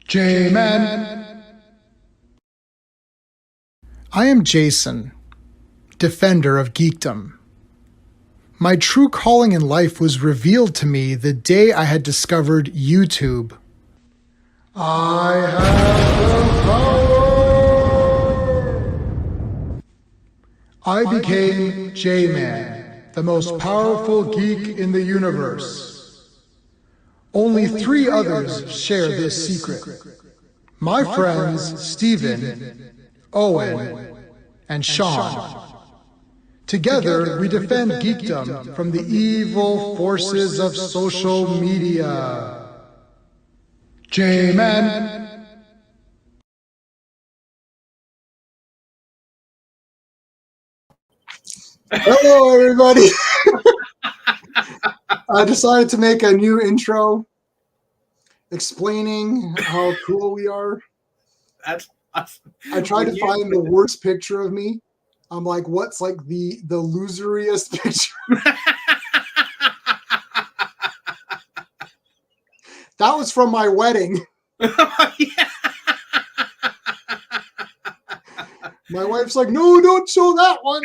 J-Man. I am Jason, defender of geekdom. My true calling in life was revealed to me the day I had discovered YouTube. I have the power! I became J-Man, the most powerful geek in the universe. Only 3 others share this secret. My friends Steven, Owen, and Sean. Together, we defend geekdom from the evil forces of social media. J-Man. Hello, everybody. I decided to make a new intro explaining how cool we are. That's awesome. I tried to find the worst picture of me. I'm like, what's like the loseriest picture? That was from my wedding. My wife's like, no, don't show that one.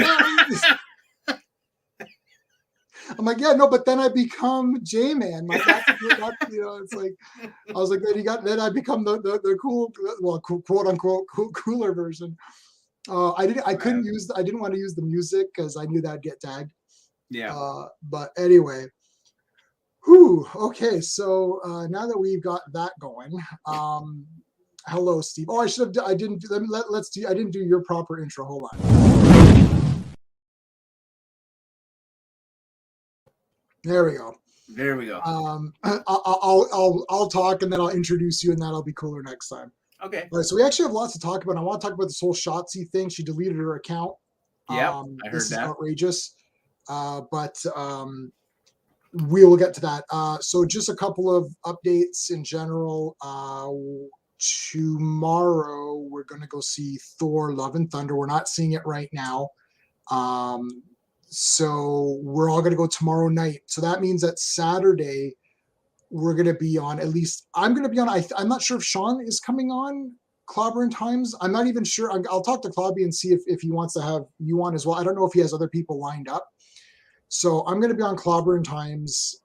I'm like, yeah, no, but then I become J-Man. Like it's like, I was like, then I become the cool, well, quote unquote cooler version. I didn't want to use the music because I knew that'd get tagged. Yeah. But anyway, whew. Okay, so now that we've got that going, hello, Steve. Oh, I should have. I didn't. Let's do. I didn't do your proper intro. Hold on. There we go. There we go. I'll talk and then I'll introduce you and that'll be cooler next time. Okay. All right, so we actually have lots to talk about. I want to talk about this whole Shotzi thing. She deleted her account. Yeah, I heard this that. Is outrageous. But we will get to that. So just a couple of updates in general. Tomorrow we're going to go see Thor: Love and Thunder. We're not seeing it right now. So we're all going to go tomorrow night. So that means that Saturday we're going to be on, at least I'm going to be on. I'm not sure if Sean is coming on Clobberin Times. I'm not even sure. I'll talk to Clobby and see if he wants to have you on as well. I don't know if he has other people lined up. So I'm going to be on Clobberin Times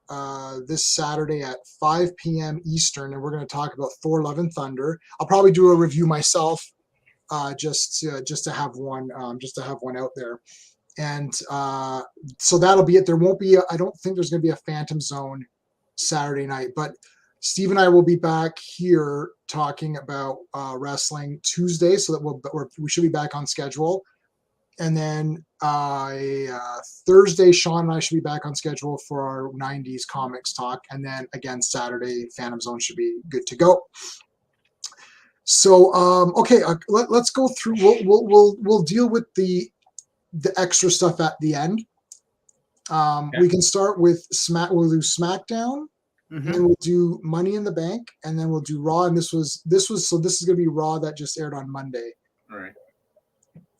this Saturday at 5 p.m. Eastern, and we're going to talk about Thor: Love and Thunder. I'll probably do a review myself, just to have one out there. And so that'll be it. There won't be. I don't think there's going to be a Phantom Zone Saturday night, but Steve and I will be back here talking about wrestling Tuesday, so that we should be back on schedule. And then Thursday, Sean and I should be back on schedule for our 90s comics talk. And then again, Saturday, Phantom Zone should be good to go. So, okay, let's go through. We'll deal with the extra stuff at the end. Okay. We can start with We'll do SmackDown, and then we'll do Money in the Bank, and then we'll do Raw. And this is going to be Raw that just aired on Monday. All right.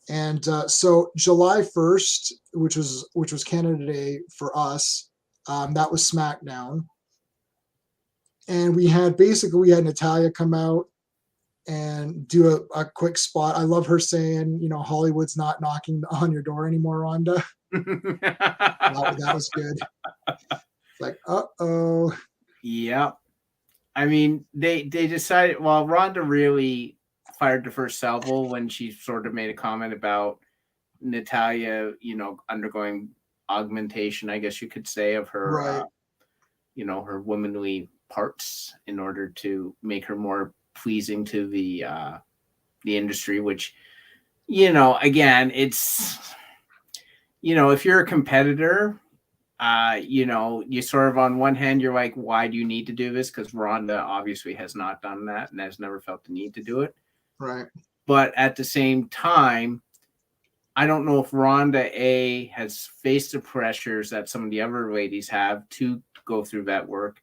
And so July 1st, which was Canada Day for us, that was SmackDown. And we had Natalya come out and do a quick spot. I love her saying, Hollywood's not knocking on your door anymore, Rhonda. that was good. Like, uh-oh. Yeah. I mean, they decided, well, Rhonda really fired the first salvo when she sort of made a comment about Natalya, undergoing augmentation, I guess you could say, of her, right. Her womanly parts in order to make her more pleasing to the industry, which, again, it's, if you're a competitor, you sort of, on one hand, you're like, why do you need to do this? Because Rhonda obviously has not done that and has never felt the need to do it. Right. But at the same time, I don't know if Rhonda has faced the pressures that some of the other ladies have to go through that work.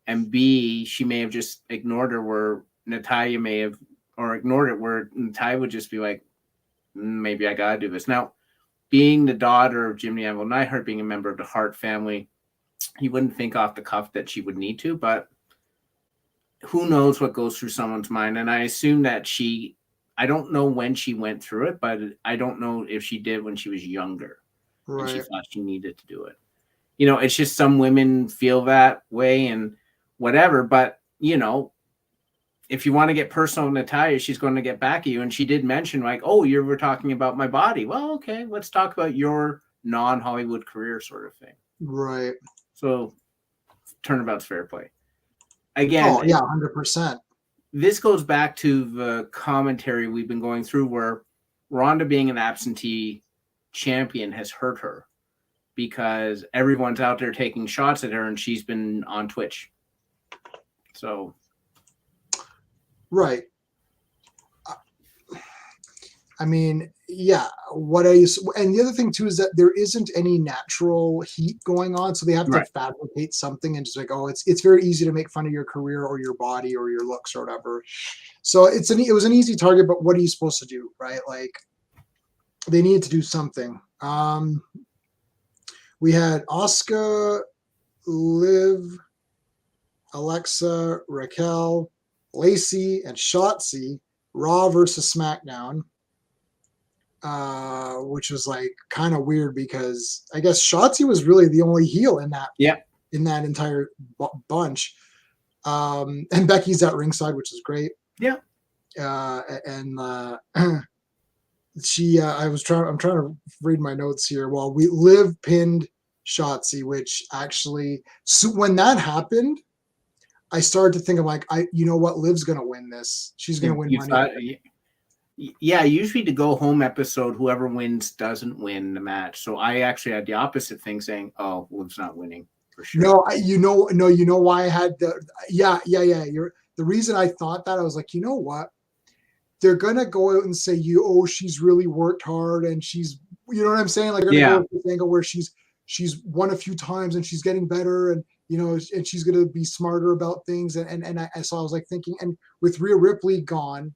And B, she may have just ignored her, where Natalya may have or ignored it, where Ty would just be like, maybe I gotta do this. Now, being the daughter of Jimmy Anvil Neidhart, being a member of the Hart family, you wouldn't think off the cuff that she would need to, but who knows what goes through someone's mind. And I assume that I don't know when she went through it, but I don't know if she did when she was younger and she thought she needed to do it. You know, it's just some women feel that way and whatever. But, you know, if you want to get personal with Natalia, she's going to get back at you. And she did mention, like, oh, you were talking about my body. Well, okay, let's talk about your non-Hollywood career sort of thing. Right. So turnabout's fair play. Again, 100%. This goes back to the commentary we've been going through where Ronda being an absentee champion has hurt her because everyone's out there taking shots at her and she's been on Twitch. So. Right. I mean, yeah, and the other thing too is that there isn't any natural heat going on, so they have to fabricate something and just like, oh, it's very easy to make fun of your career or your body or your looks or whatever. So it was an easy target, but what are you supposed to do, right? Like, they needed to do something. We had Asuka, Liv, Alexa, Raquel, Lacey, and Shotzi, Raw versus SmackDown. Which was like kind of weird because I guess Shotzi was really the only heel in that in that entire bunch. And Becky's at ringside, which is great. Yeah. She I'm trying to read my notes here. Well, Liv pinned Shotzi, which actually, so when that happened, I started to think of like, you know what, Liv's gonna win this. She's gonna win money. Yeah, usually the go home episode, whoever wins doesn't win the match. So I actually had the opposite thing saying, oh, Liv's not winning for sure. No, you know why I had the the reason I thought that, I was like, you know what? They're gonna go out and say she's really worked hard and she's, you know what I'm saying? Like, they're gonna go with this angle where she's won a few times and she's getting better and, you know, and she's gonna be smarter about things. So I was like thinking, and with Rhea Ripley gone,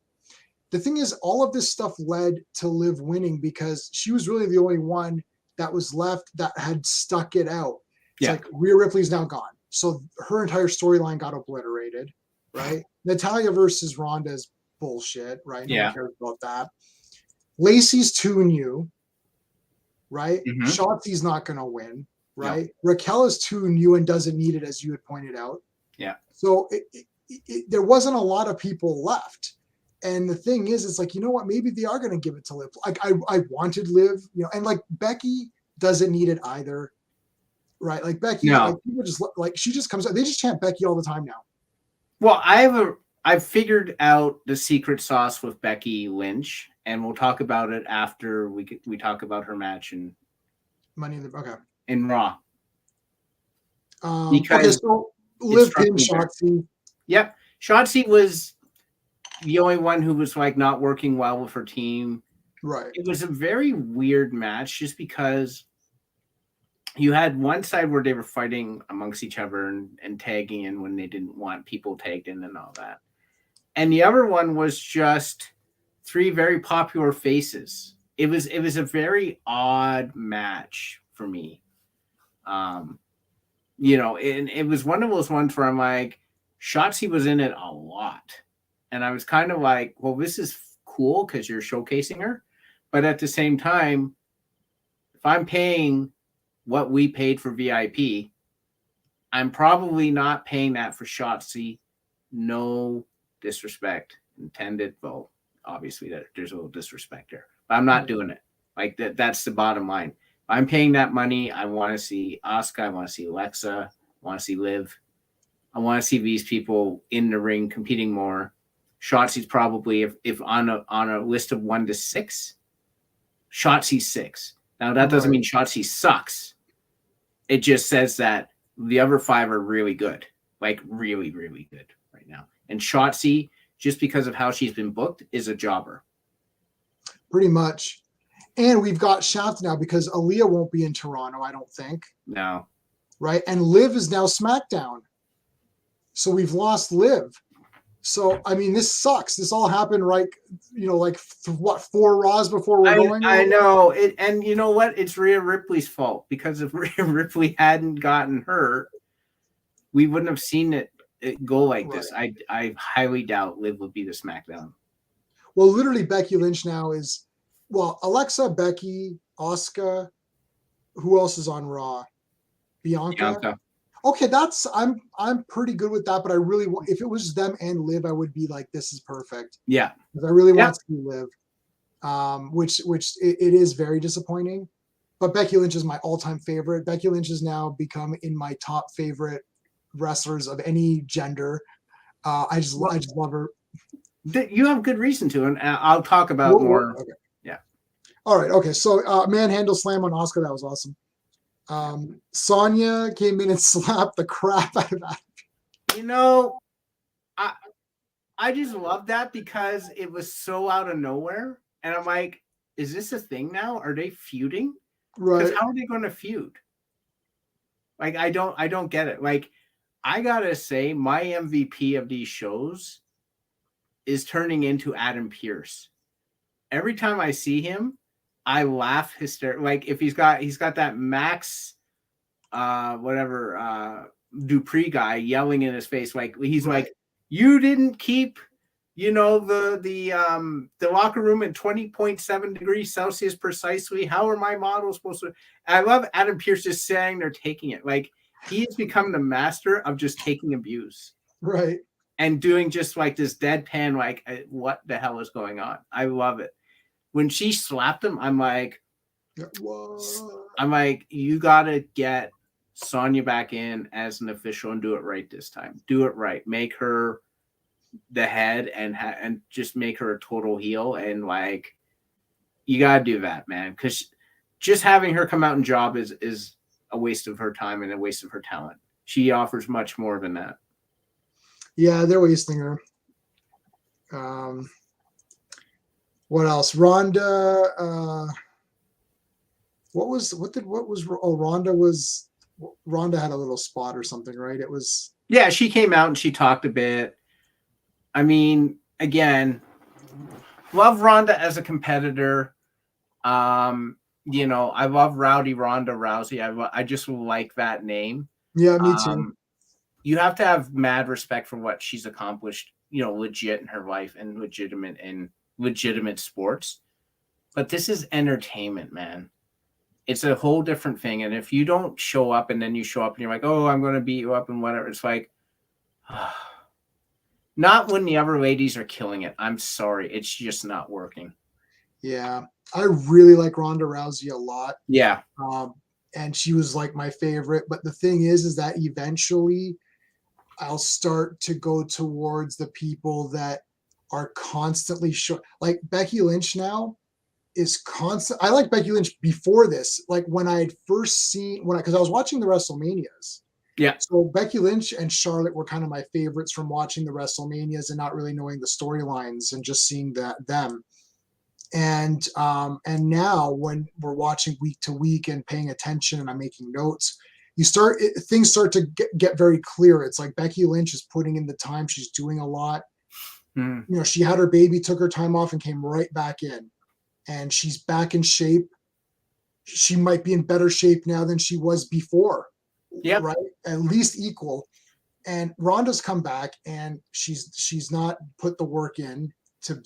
the thing is, all of this stuff led to Liv winning because she was really the only one that was left that had stuck it out. It's like Rhea Ripley's now gone. So her entire storyline got obliterated, right? Natalia versus Ronda is bullshit, right? No one cares about that. Lacey's too new, right? Mm-hmm. Shotzi's not going to win, right? Yep. Raquel is too new and doesn't need it, as you had pointed out. Yeah. So there wasn't a lot of people left. And the thing is, it's like, you know what? Maybe they are going to give it to Liv. Like, I wanted Liv, you know, and like Becky doesn't need it either, right? Like Becky, like, people just like, she just comes out. They just chant Becky all the time now. Well, I've figured out the secret sauce with Becky Lynch, and we'll talk about it after we talk about her match in Money in the in Raw. Because so Liv pinned Shotzi. Yep, Shotzi was the only one who was like not working well with her team. Right. It was a very weird match just because you had one side where they were fighting amongst each other and tagging in when they didn't want people tagged in and all that. And the other one was just three very popular faces. It was a very odd match for me. You know, and it was one of those ones where I'm like, Shotzi was in it a lot. And I was kind of like, well, this is cool because you're showcasing her. But at the same time, if I'm paying what we paid for VIP, I'm probably not paying that for Shotzi. No disrespect intended. Well, obviously there's a little disrespect there. But I'm not doing it. Like that's the bottom line. If I'm paying that money, I want to see Asuka. I want to see Alexa. I want to see Liv. I want to see these people in the ring competing more. Shotzi's probably, if on a list of 1 to 6, Shotzi's 6. Now that doesn't mean Shotzi sucks. It just says that the other 5 are really good, like really, really good right now. And Shotzi, just because of how she's been booked, is a jobber. Pretty much. And we've got Shaft now because Aaliyah won't be in Toronto, I don't think. No. Right? And Liv is now SmackDown. So we've lost Liv. So I mean, this sucks. This all happened like, like what, 4 Raws before we're going? I know it, and you know what? It's Rhea Ripley's fault, because if Rhea Ripley hadn't gotten hurt, we wouldn't have seen it go like Right. this. I highly doubt Liv would be the SmackDown. Well, literally, Becky Lynch now is, well, Alexa, Becky, Asuka. Who else is on Raw? Bianca. Bianca. Okay, I'm pretty good with that. But I really want, if it was them and Liv, I would be like, this is perfect. Yeah. Because I really Yeah. want to see Liv. Which it is very disappointing. But Becky Lynch is my all-time favorite. Becky Lynch has now become in my top favorite wrestlers of any gender. I just love her. You have good reason to, and I'll talk about more. Okay. Yeah. All right. Okay. So manhandle slam on Asuka. That was awesome. Sonya came in and slapped the crap out of that. You know, I just love that because it was so out of nowhere. And I'm like, is this a thing now? Are they feuding? Right. Because how are they going to feud? Like, I don't get it. Like, I gotta say, my MVP of these shows is turning into Adam Pearce. Every time I see him, I laugh hysterically. Like, if he's got that Max, Dupree guy yelling in his face, like he's Right. like, you didn't keep, the locker room at 20.7 degrees Celsius precisely. How are my models supposed to? I love Adam Pearce just saying they're taking it. Like, he's become the master of just taking abuse. Right. And doing just like this deadpan, like, what the hell is going on? I love it. When she slapped him, I'm like, you gotta get Sonya back in as an official and do it right this time. Do it right. Make her the head and just make her a total heel. And like, you gotta do that, man. Because just having her come out and job is a waste of her time and a waste of her talent. She offers much more than that. Yeah, they're wasting her. What else? Ronda. Ronda had a little spot or something, right? It was. Yeah, she came out and she talked a bit. I mean, again, love Ronda as a competitor. I love Rowdy Ronda Rousey. I just like that name. Yeah, me too. You have to have mad respect for what she's accomplished, legit in her life and legitimate sports. But this is entertainment, man. It's a whole different thing. And if you don't show up and then you show up and you're like, oh, I'm going to beat you up and whatever, it's like, not when the other ladies are killing it. I'm sorry. It's just not working. Yeah. I really like Ronda Rousey a lot. Yeah. And she was like my favorite. But the thing is that eventually I'll start to go towards the people that are constantly like Becky Lynch now is constant. I like Becky Lynch before this, like when I had first seen because I was watching the WrestleManias. Yeah. So Becky Lynch and Charlotte were kind of my favorites from watching the WrestleManias and not really knowing the storylines and just seeing them. And now when we're watching week to week and paying attention and I'm making notes, things start to get very clear. It's like Becky Lynch is putting in the time. She's doing a lot. She had her baby, took her time off and came right back in. And she's back in shape. She might be in better shape now than she was before. Yeah. Right. At least equal. And Ronda's come back and she's not put the work in to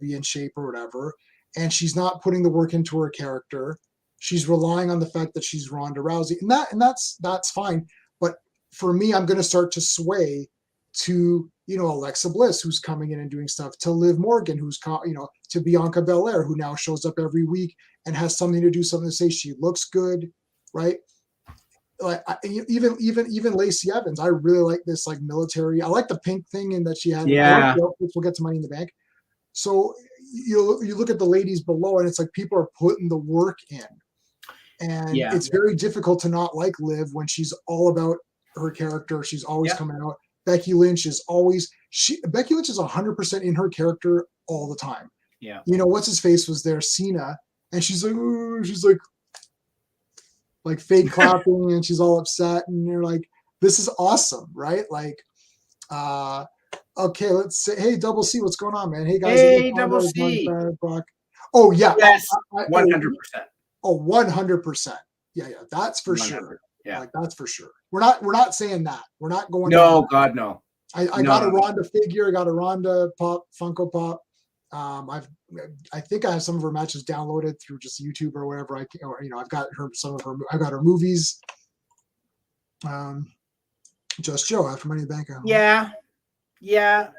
be in shape or whatever. And she's not putting the work into her character. She's relying on the fact that she's Ronda Rousey. And that's fine. But for me, I'm going to start to sway to, Alexa Bliss, who's coming in and doing stuff, to Liv Morgan, who's, to Bianca Belair, who now shows up every week and has something to do, something to say. She looks good, right? Like even Lacey Evans, I really like this like military. I like the pink thing and that she had. Yeah. We'll get to Money in the Bank. So you look at the ladies below, and it's like people are putting the work in, and it's very difficult to not like Liv when she's all about her character. She's always coming out. Becky Lynch is 100% in her character all the time. Yeah. What's his face was there, Cena, and she's like fake clapping and she's all upset and you're like, this is awesome, right? Like Okay, let's say, hey, Double C, what's going on, man? Hey guys, it looks Hey, like Double one C. bad Brock. Oh yeah, Yes, oh 100%. 100%. Yeah, that's for sure. 100. Yeah. Like that's for sure. We're not saying that. We're not going down. No, God, no. I No, got a no, no. Ronda figure. I got a Ronda pop Funko Pop. I think I have some of her matches downloaded through just YouTube or whatever. I've got I've got her movies. Just Joe after Money in the Bank. Yeah. Yeah.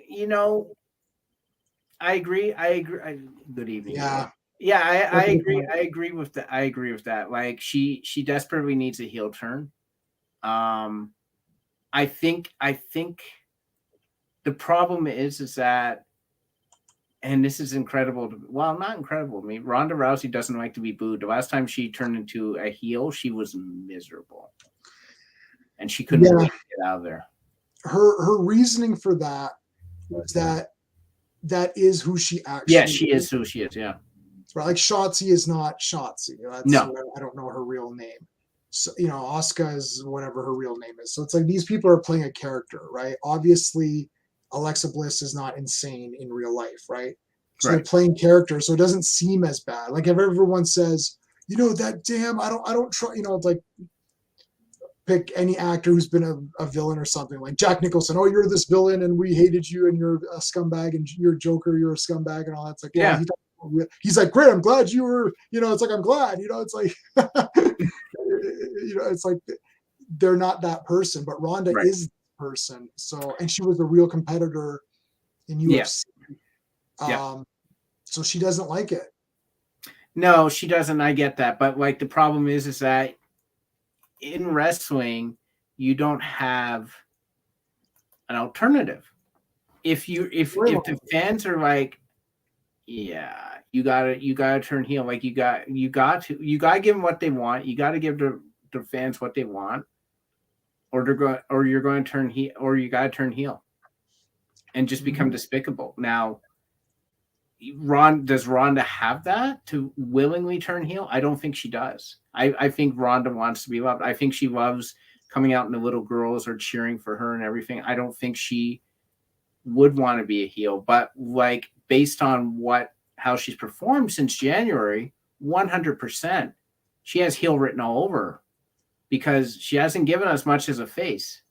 You know, I agree. Good evening. Yeah. Yeah, I agree. I agree with that. I agree with that. Like she desperately needs a heel turn. I think the problem is that, and this is incredible. Well, not incredible to me. Ronda Rousey doesn't like to be booed. The last time she turned into a heel, she was miserable, and she couldn't wait to get out of there. Her reasoning for that was that is who she actually. Yeah, she is who she is. Yeah. Right, like Shotzi is not Shotzi. No. I don't know her real name. So Asuka is whatever her real name is. So it's like these people are playing a character, right? Obviously, Alexa Bliss is not insane in real life, right? So they're playing characters, so it doesn't seem as bad. Like if everyone says, that damn, I don't try, like pick any actor who's been a villain or something, like Jack Nicholson. Oh, you're this villain, and we hated you, and you're a scumbag, and you're a Joker, you're a scumbag, and all that. It's like, well, he's like, great, I'm glad you were, it's like, I'm glad, it's like, it's like they're not that person, but Ronda is the person. So, and she was a real competitor in UFC. So she doesn't like it. No, she doesn't. I get that. But like the problem is that in wrestling, you don't have an alternative. If the fans are like, yeah, you gotta turn heel. Like you gotta give them what they want. You gotta give the fans what they want, or you're going to turn heel, or you gotta turn heel, and just become despicable. Now, does Ronda have that to willingly turn heel? I don't think she does. I think Ronda wants to be loved. I think she loves coming out and the little girls are cheering for her and everything. I don't think she would want to be a heel, but like based on how she's performed since January, 100%, she has heel written all over her because she hasn't given us much as a face.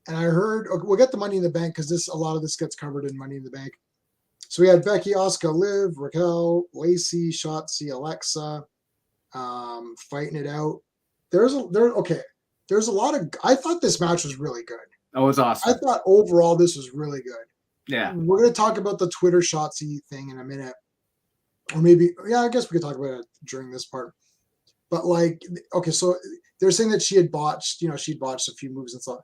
And I heard we'll get the Money in the Bank because a lot of this gets covered in Money in the Bank. So we had Becky, Asuka, Liv, Raquel, Lacey, Shotzi, Alexa, fighting it out. There's a lot of. I thought this match was really good. Oh, it was awesome. I thought overall this was really good. Yeah, we're gonna talk about the Twitter Shotzi thing in a minute, or maybe I guess we could talk about it during this part. But like, okay, so they're saying that she had botched. She'd botched a few moves and stuff.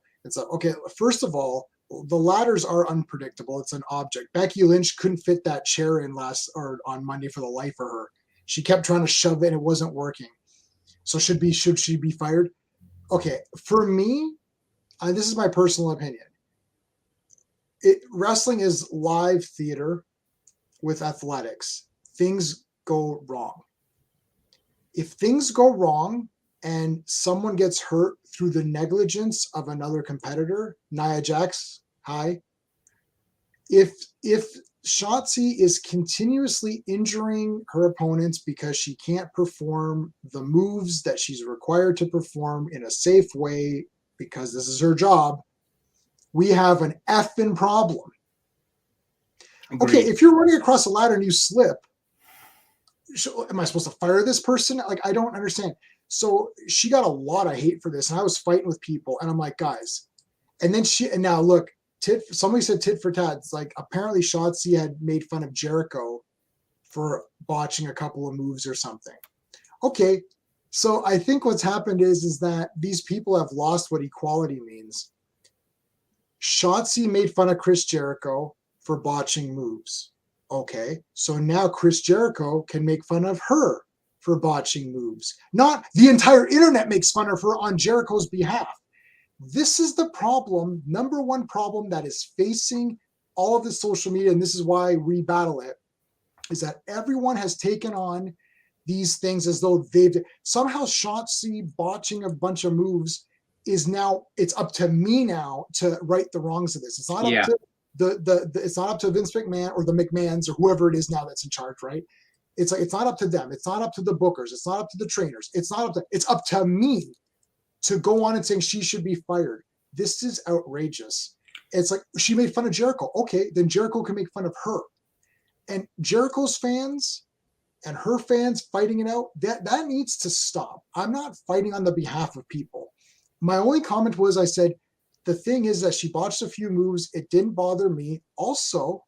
Okay, first of all, the ladders are unpredictable. It's an object. Becky Lynch couldn't fit that chair in on Monday for the life of her. She kept trying to shove it and it wasn't working. So should she be fired? Okay, for me, this is my personal opinion. Wrestling is live theater with athletics. Things go wrong. If things go wrong and someone gets hurt through the negligence of another competitor, Nia Jax, hi. If Shotzi is continuously injuring her opponents because she can't perform the moves that she's required to perform in a safe way because this is her job, we have an effing problem. Agreed. Okay, if you're running across a ladder and you slip, am I supposed to fire this person? Like, I don't understand. So she got a lot of hate for this, and I was fighting with people, and I'm like, guys. And then now look, somebody said tit for tat. It's like apparently Shotzi had made fun of Jericho for botching a couple of moves or something. Okay, so I think what's happened is that these people have lost what equality means. Shotzi made fun of Chris Jericho for botching moves. Okay, so now Chris Jericho can make fun of her for botching moves. Not the entire internet makes fun of her on Jericho's behalf. This is the problem, number one problem that is facing all of the social media, and this is why we battle it, is that everyone has taken on these things as though they've somehow Shotzi botching a bunch of moves is now it's up to me now to right the wrongs of this. It's not up Yeah. to it's not up to Vince McMahon or the McMahons or whoever it is now that's in charge, right? It's like it's not up to them. It's not up to the bookers. It's not up to the trainers. It's up to me to go on and saying she should be fired. This is outrageous. It's like she made fun of Jericho. Okay, then Jericho can make fun of her. And Jericho's fans and her fans fighting it out, that needs to stop. I'm not fighting on the behalf of people. My only comment was I said, the thing is that she botched a few moves. It didn't bother me. Also,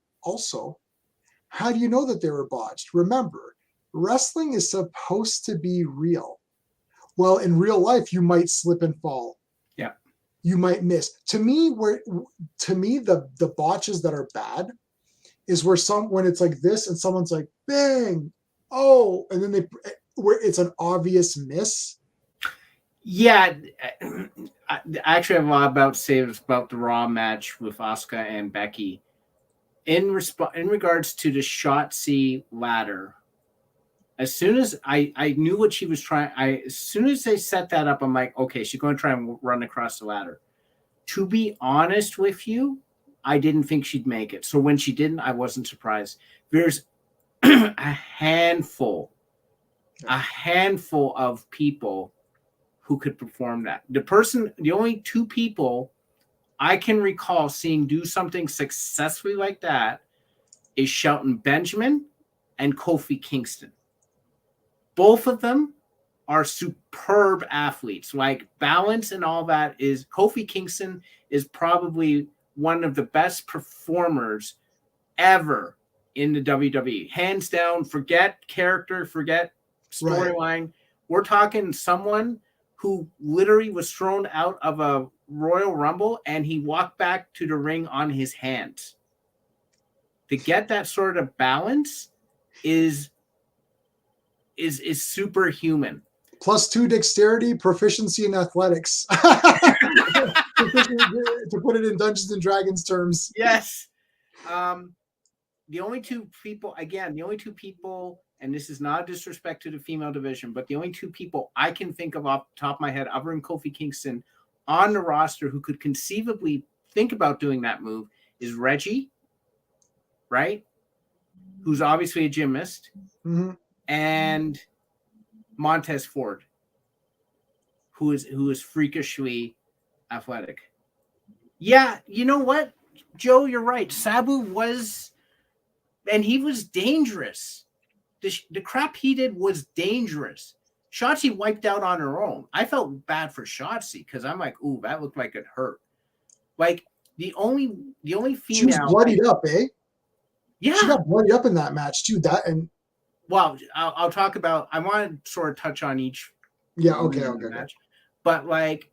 how do you know that they were botched? Remember, wrestling is supposed to be real. Well, in real life, you might slip and fall. Yeah. You might miss. To me, the botches that are bad is when it's like this and someone's like, bang, oh, and then where it's an obvious miss. Yeah, I actually have a lot about to say about the Raw match with Asuka and Becky. In regards to the Shotzi ladder, as soon as I knew what she was trying, as soon as they set that up, I'm like, okay, she's going to try and run across the ladder. To be honest with you, I didn't think she'd make it. So when she didn't, I wasn't surprised. There's a handful of people who could perform that. The only two people I can recall seeing do something successfully like that is Shelton Benjamin and Kofi Kingston. Both of them are superb athletes. Like balance and all that is Kofi Kingston is probably one of the best performers ever in the WWE. Hands down, forget character, forget storyline. Right. We're talking someone who literally was thrown out of a Royal Rumble and he walked back to the ring on his hands. To get that sort of balance is superhuman. +2 dexterity, proficiency in athletics. To put it in Dungeons and Dragons terms. Yes. The only two people, and this is not a disrespect to the female division, but the only two people I can think of off the top of my head, other than Kofi Kingston, on the roster who could conceivably think about doing that move is Reggie, right? Who's obviously a gymnast, and Montez Ford, who is freakishly athletic. Yeah, you know what, Joe, you're right. Sabu was, and he was dangerous. The crap he did was dangerous. Shotzi wiped out on her own. I felt bad for Shotzi because I'm like, ooh, that looked like it hurt. Like the only female. She was bloodied up, eh? Yeah, she got bloodied up in that match too. Well, I'll talk about. I want to sort of touch on each. Yeah. Okay. Match, but like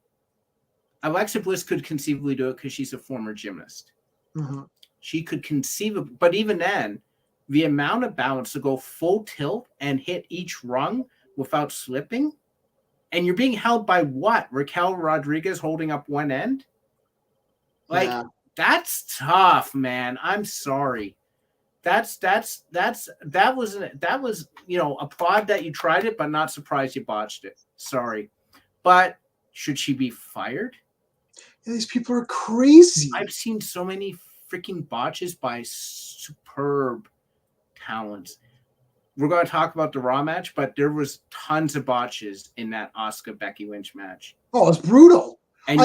Alexa Bliss could conceivably do it because she's a former gymnast. Mm-hmm. She could conceivably, but even then, the amount of balance to go full tilt and hit each rung without slipping, and you're being held by what? Raquel Rodriguez holding up one end? Like, that's tough, man. I'm sorry. That was applaud that you tried it, but not surprised you botched it. Sorry. But should she be fired? Yeah, these people are crazy. I've seen so many freaking botches by superb talents. We're going to talk about the Raw match, but there was tons of botches in that Asuka Becky Lynch match. Oh, it's brutal. And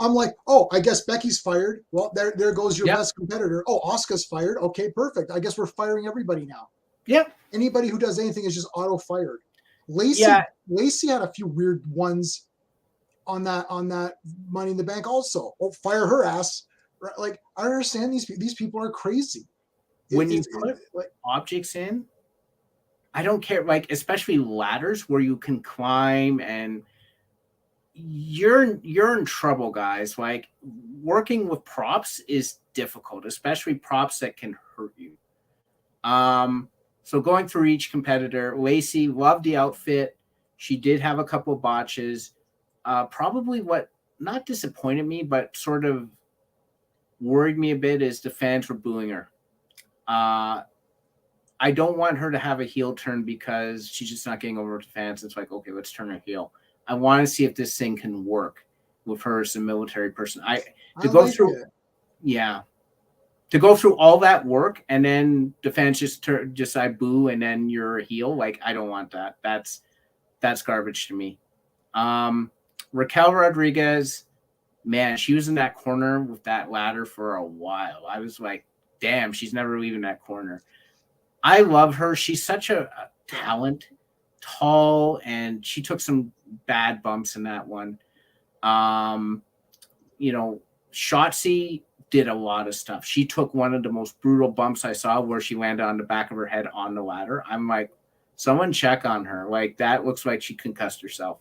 I'm like, oh, I guess Becky's fired. Well, there goes your best competitor. Oh, Asuka's fired. Okay, perfect. I guess we're firing everybody now. Yep. Anybody who does anything is just auto fired. Lacey had a few weird ones on that Money in the Bank also. Oh, fire her ass. Like, I understand these people are crazy. When you put objects in, I don't care, like especially ladders where you can climb, and you're in trouble, guys. Like, working with props is difficult, especially props that can hurt you. So going through each competitor, Lacey loved the outfit. She did have a couple of botches. Probably what not disappointed me, but sort of worried me a bit is the fans were booing her. I don't want her to have a heel turn because she's just not getting over to fans. It's like, okay, let's turn her heel. I want to see if this thing can work. with her as a military person. I To go like through, it. yeah, to go through all that work and then the fans just decide boo and then you're a heel. Like, I don't want that. That's garbage to me. Raquel Rodriguez, man, she was in that corner with that ladder for a while. I was like, damn, she's never leaving that corner. I love her. She's such a talent, tall, and she took some bad bumps in that one. Um, Shotzi did a lot of stuff. She took one of the most brutal bumps I saw where she landed on the back of her head on the ladder. I'm like, someone check on her. Like, that looks like she concussed herself.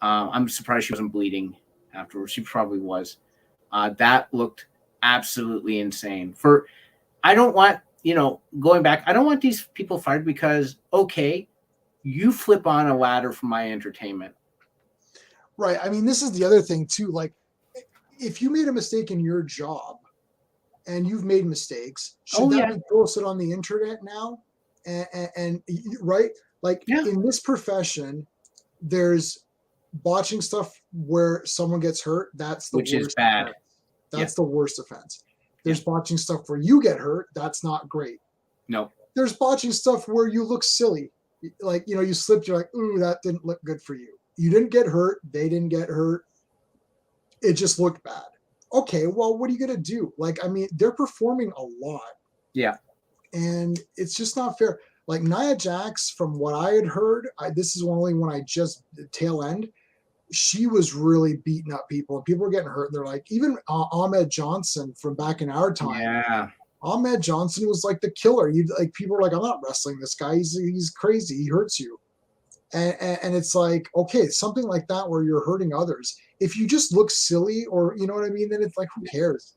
I'm surprised she wasn't bleeding afterwards. She probably was. That looked absolutely insane. I don't want, going back, I don't want these people fired because, okay, you flip on a ladder for my entertainment. Right. I mean, this is the other thing too. Like, if you made a mistake in your job and you've made mistakes, should that be posted on the internet now? And right? Like, in this profession, there's botching stuff where someone gets hurt. That's the Which worst is bad. offense. That's the worst offense. There's botching stuff where you get hurt. That's not great. No. There's botching stuff where you look silly. Like, you slipped. You're like, ooh, that didn't look good for you. You didn't get hurt. They didn't get hurt. It just looked bad. Okay, well, what are you going to do? Like, I mean, they're performing a lot. Yeah. And it's just not fair. Like, Nia Jax, from what I had heard, this is only when I just tail end, she was really beating up people and people were getting hurt. And they're like, even Ahmed Johnson from back in our time. Yeah. Ahmed Johnson was like the killer. People are like, I'm not wrestling this guy. He's crazy. He hurts you. And it's like, okay, something like that where you're hurting others. If you just look silly or, you know what I mean, then it's like, who cares?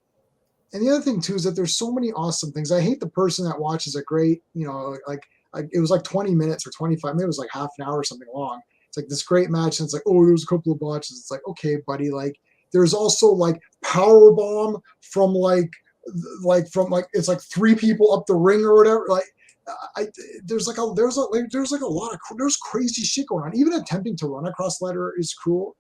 And the other thing too is that there's so many awesome things. I hate the person that watches a great, like it was like 20 minutes or 25, maybe it was like half an hour or something long. It's like this great match, and it's like, oh, there was a couple of botches. It's like, okay, buddy, like there's also like power bomb from it's like three people up the ring or whatever. Like there's crazy shit going on. Even attempting to run across ladder is cool.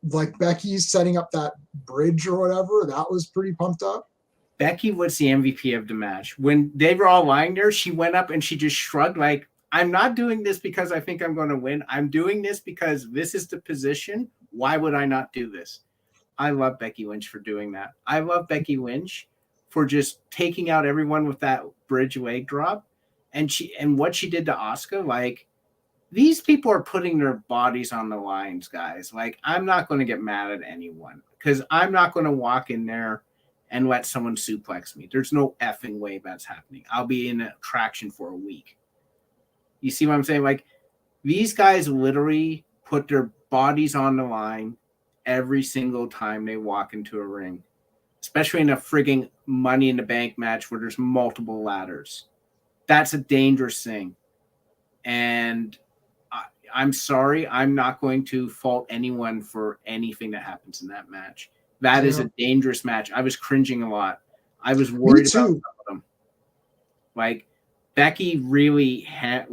Like Becky's setting up that bridge or whatever, that was pretty pumped up. Becky was the MVP of the match. When they were all lying there, she went up and she just shrugged like, I'm not doing this because I think I'm going to win. I'm doing this because this is the position. Why would I not do this? I love Becky Lynch for doing that. I love Becky Lynch for just taking out everyone with that bridge leg drop. And what she did to Asuka, like, these people are putting their bodies on the lines, guys. Like, I'm not going to get mad at anyone because I'm not going to walk in there and let someone suplex me. There's no effing way that's happening. I'll be in a traction for a week. You see what I'm saying? Like, these guys literally put their bodies on the line every single time they walk into a ring, especially in a frigging Money in the Bank match where there's multiple ladders. That's a dangerous thing. And I'm sorry, I'm not going to fault anyone for anything that happens in that match. That is a dangerous match. I was cringing a lot. I was worried about some of them. Like, Becky really had,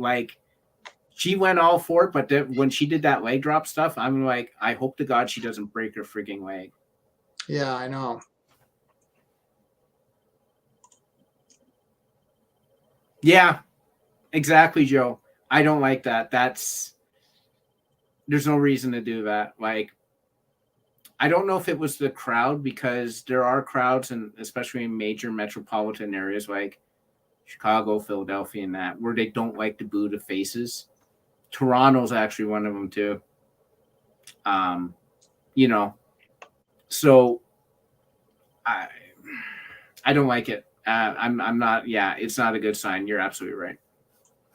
she went all for it, but when she did that leg drop stuff, I'm like, I hope to God she doesn't break her freaking leg. Yeah, I know. Yeah, exactly, Joe. I don't like that. There's no reason to do that. Like, I don't know if it was the crowd, because there are crowds, and especially in major metropolitan areas like Chicago, Philadelphia, and that, where they don't like to boo the faces. Toronto's actually one of them too. So I don't like it. I'm not. Yeah, it's not a good sign. You're absolutely right.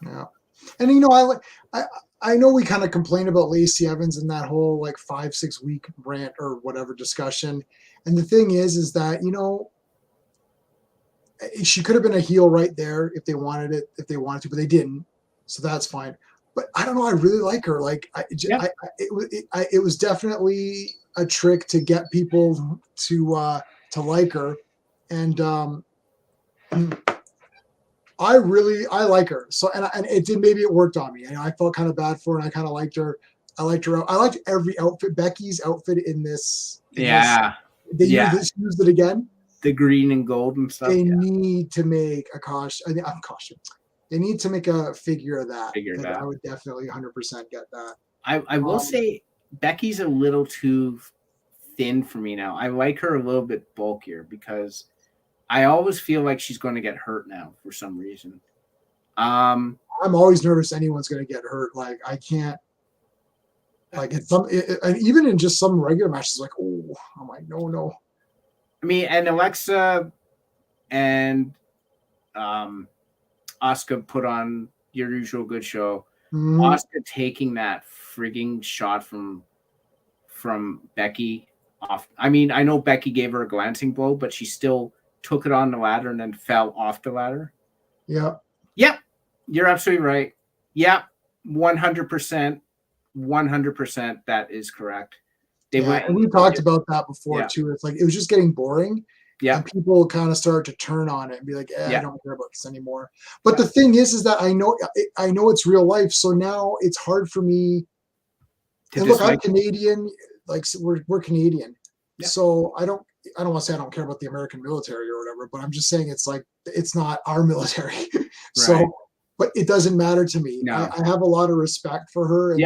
Yeah, and I know we kind of complained about Lacey Evans and that whole 5-6 week rant or whatever discussion, and the thing is that she could have been a heel right there if they wanted to, but they didn't, so that's fine. But I don't know. I really like her. It was definitely a trick to get people to like her, and I like her. So and it did, maybe it worked on me. I felt kind of bad for her, and I kind of liked her. I liked her. I liked every outfit. Becky's outfit in this. Yeah. They used it again. The green and gold and stuff. They need to make a costume. They need to make a figure of that. I would definitely 100% get that. I will say Becky's a little too thin for me now. I like her a little bit bulkier because I always feel like she's going to get hurt now for some reason. I'm always nervous anyone's going to get hurt. Like I can't. Like and even in just some regular matches, like I'm like no. I mean, and Alexa and Asuka put on your usual good show. Mm-hmm. Asuka taking that frigging shot from Becky off. I mean, I know Becky gave her a glancing blow, but she still took it on the ladder and then fell off the ladder. Yeah. Yep. You're absolutely right. Yep. 100%. 100%. That is correct. And we talked about that before too. It's like it was just getting boring. Yeah. And people kind of started to turn on it and be like, I don't care about this anymore. But the thing is that I know it's real life. So now it's hard for me. And look, I'm Canadian. Like we're Canadian. Yeah. So I don't want to say I don't care about the American military or whatever, but I'm just saying it's like, it's not our military. So, but it doesn't matter to me. No. I have a lot of respect for her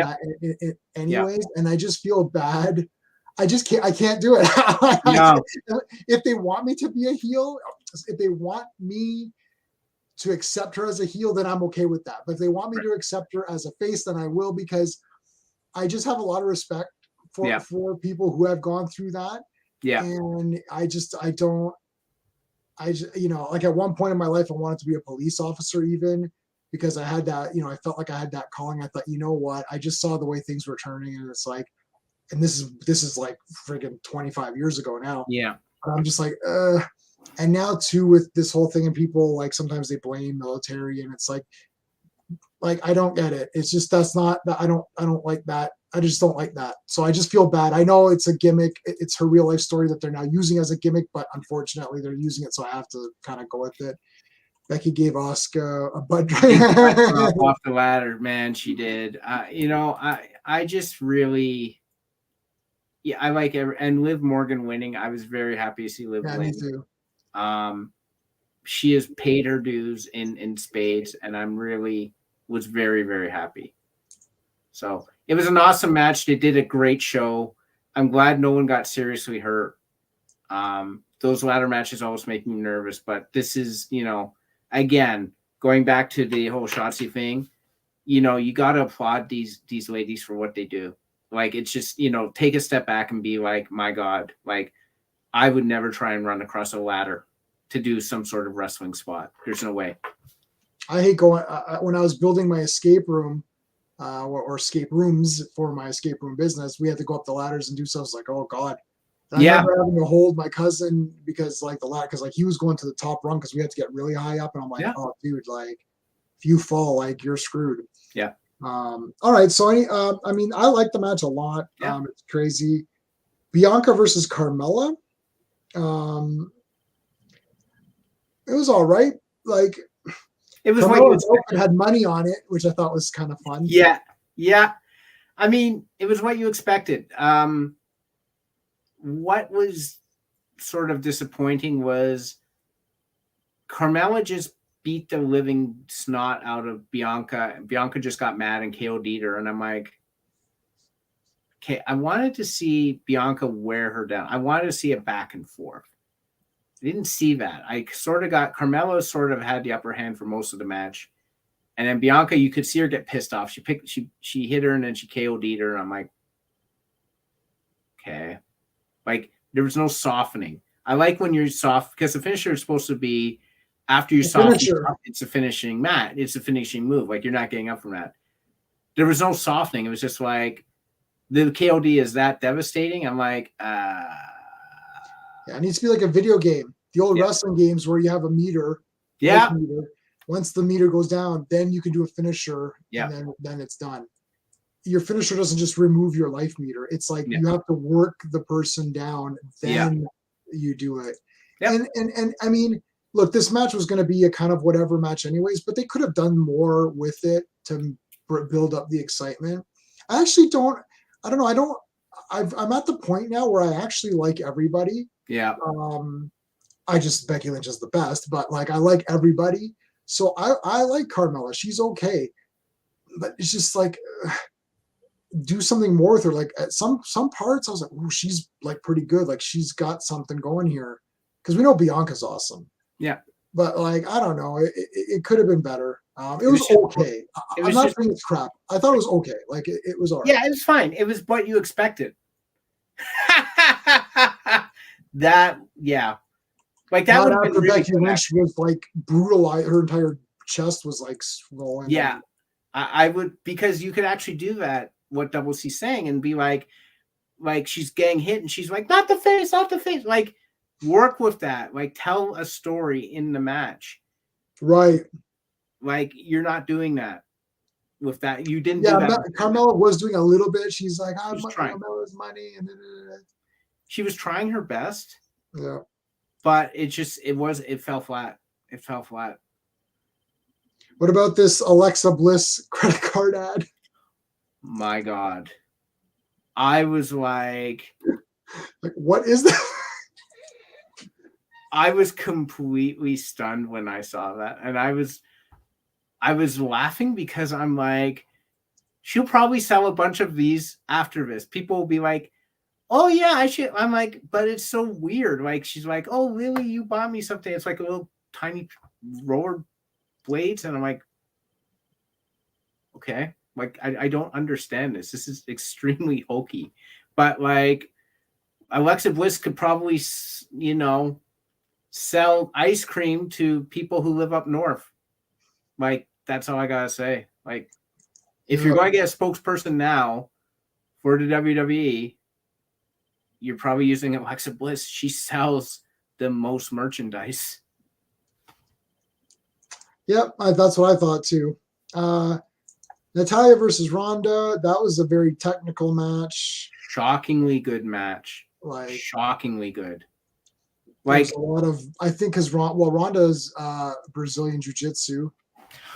anyways. And I just feel bad. I can't do it. No. If they want me to be a heel, if they want me to accept her as a heel, then I'm okay with that. But if they want me to accept her as a face, then I will, because I just have a lot of respect for people who have gone through that. Yeah. And like at one point in my life, I wanted to be a police officer even, because I had that, I felt like I had that calling. I thought, you know what, I just saw the way things were turning, and it's like, and this is like friggin' 25 years ago now. Yeah. I'm just like, and now too, with this whole thing, and people like, sometimes they blame military, and it's like I don't get it. It's just, that's not that. I don't like that. I just don't like that. So I just feel bad. I know it's a gimmick. It's her real life story that they're now using as a gimmick, but unfortunately they're using it. So I have to kind of go with it. Becky gave Asuka a butt drink off the ladder, man. She did. I just really, I like and Liv Morgan winning. I was very happy to see Liv win. Me too. She has paid her dues in spades, and I'm really was very, very happy. So it was an awesome match. They did a great show. I'm glad no one got seriously hurt. Those ladder matches always make me nervous, but this is, again, going back to the whole Shotzi thing, you got to applaud these ladies for what they do. Like, it's just, take a step back and be like, my God, like, I would never try and run across a ladder to do some sort of wrestling spot. There's no way. I hate going, when I was building my escape room, or escape rooms for my escape room business, we had to go up the ladders and do stuff. I was like, oh God. And I remember having to hold my cousin because like the ladder, because like he was going to the top rung because we had to get really high up, and I'm like, oh dude, like if you fall, like you're screwed. Yeah. All right. So I mean, I like the match a lot. Yeah. It's crazy. Bianca versus Carmella. It was all right. Like, it was it had money on it, which I thought was kind of fun. Yeah. Yeah. I mean, it was what you expected. What was sort of disappointing was Carmella just beat the living snot out of Bianca. Bianca just got mad and KO'd her. And I'm like, okay, I wanted to see Bianca wear her down. I wanted to see a back and forth. I didn't see that. I sort of got Carmella sort of had the upper hand for most of the match. And then Bianca, you could see her get pissed off. She hit her and then she KO'd her. And I'm like, okay. Like, there was no softening. I like when you're soft, because the finisher is supposed to be after you soften, it's a finishing match. It's a finishing move. Like, you're not getting up from that. There was no softening. It was just like, the KOD is that devastating. I'm like, yeah, it needs to be like a video game. The old wrestling games where you have a meter. Yeah. Meter. Once the meter goes down, then you can do a finisher. Yeah. And then it's done. Your finisher doesn't just remove your life meter. It's like you have to work the person down, then you do it. Yep. And I mean, look, this match was going to be a kind of whatever match anyways, but they could have done more with it to build up the excitement. I actually don't. I don't know. I'm at the point now where I actually like everybody. Yeah. I just Becky Lynch is the best, but like I like everybody. So I like Carmella. She's okay, but it's just like do something more with her. Like at some parts, I was like, oh, she's like pretty good. Like she's got something going here because we know Bianca's awesome. Yeah. But like I don't know, it could have been better. It was okay. I'm not saying it's crap. I thought it was okay. Like it was alright. Yeah, it was fine. It was what you expected. That like that Not would have after been really Becky Lynch was like brutalized. Her entire chest was like swollen. Yeah, I would, because you could actually do that. What Double C's saying, and be like she's getting hit, and she's like, not the face, not the face. Like work with that. Like tell a story in the match. Right. Like you're not doing that with that. You didn't. Yeah, do that Carmella was doing a little bit. She's like, I want Carmella's money, and she was trying her best. Yeah. But it fell flat. It fell flat. What about this Alexa Bliss credit card ad? My God. I was like what is that? I was completely stunned when I saw that. And I was laughing because I'm like, she'll probably sell a bunch of these after this. People will be like, oh yeah, I should. I'm like, but it's so weird. Like she's like, oh Lily, you bought me something. It's like a little tiny roller blades, and I'm like, okay, like I don't understand this. This is extremely hokey, but like Alexa Bliss could probably sell ice cream to people who live up north. Like that's all I gotta say. Like if you're going to get a spokesperson now for the WWE, you're probably using Alexa Bliss. She sells the most merchandise. Yep, that's what I thought too. Natalya versus Ronda, that was a very technical match. Shockingly good match. Like shockingly good. Like a lot of, I think, because Ronda's Brazilian Jiu-Jitsu,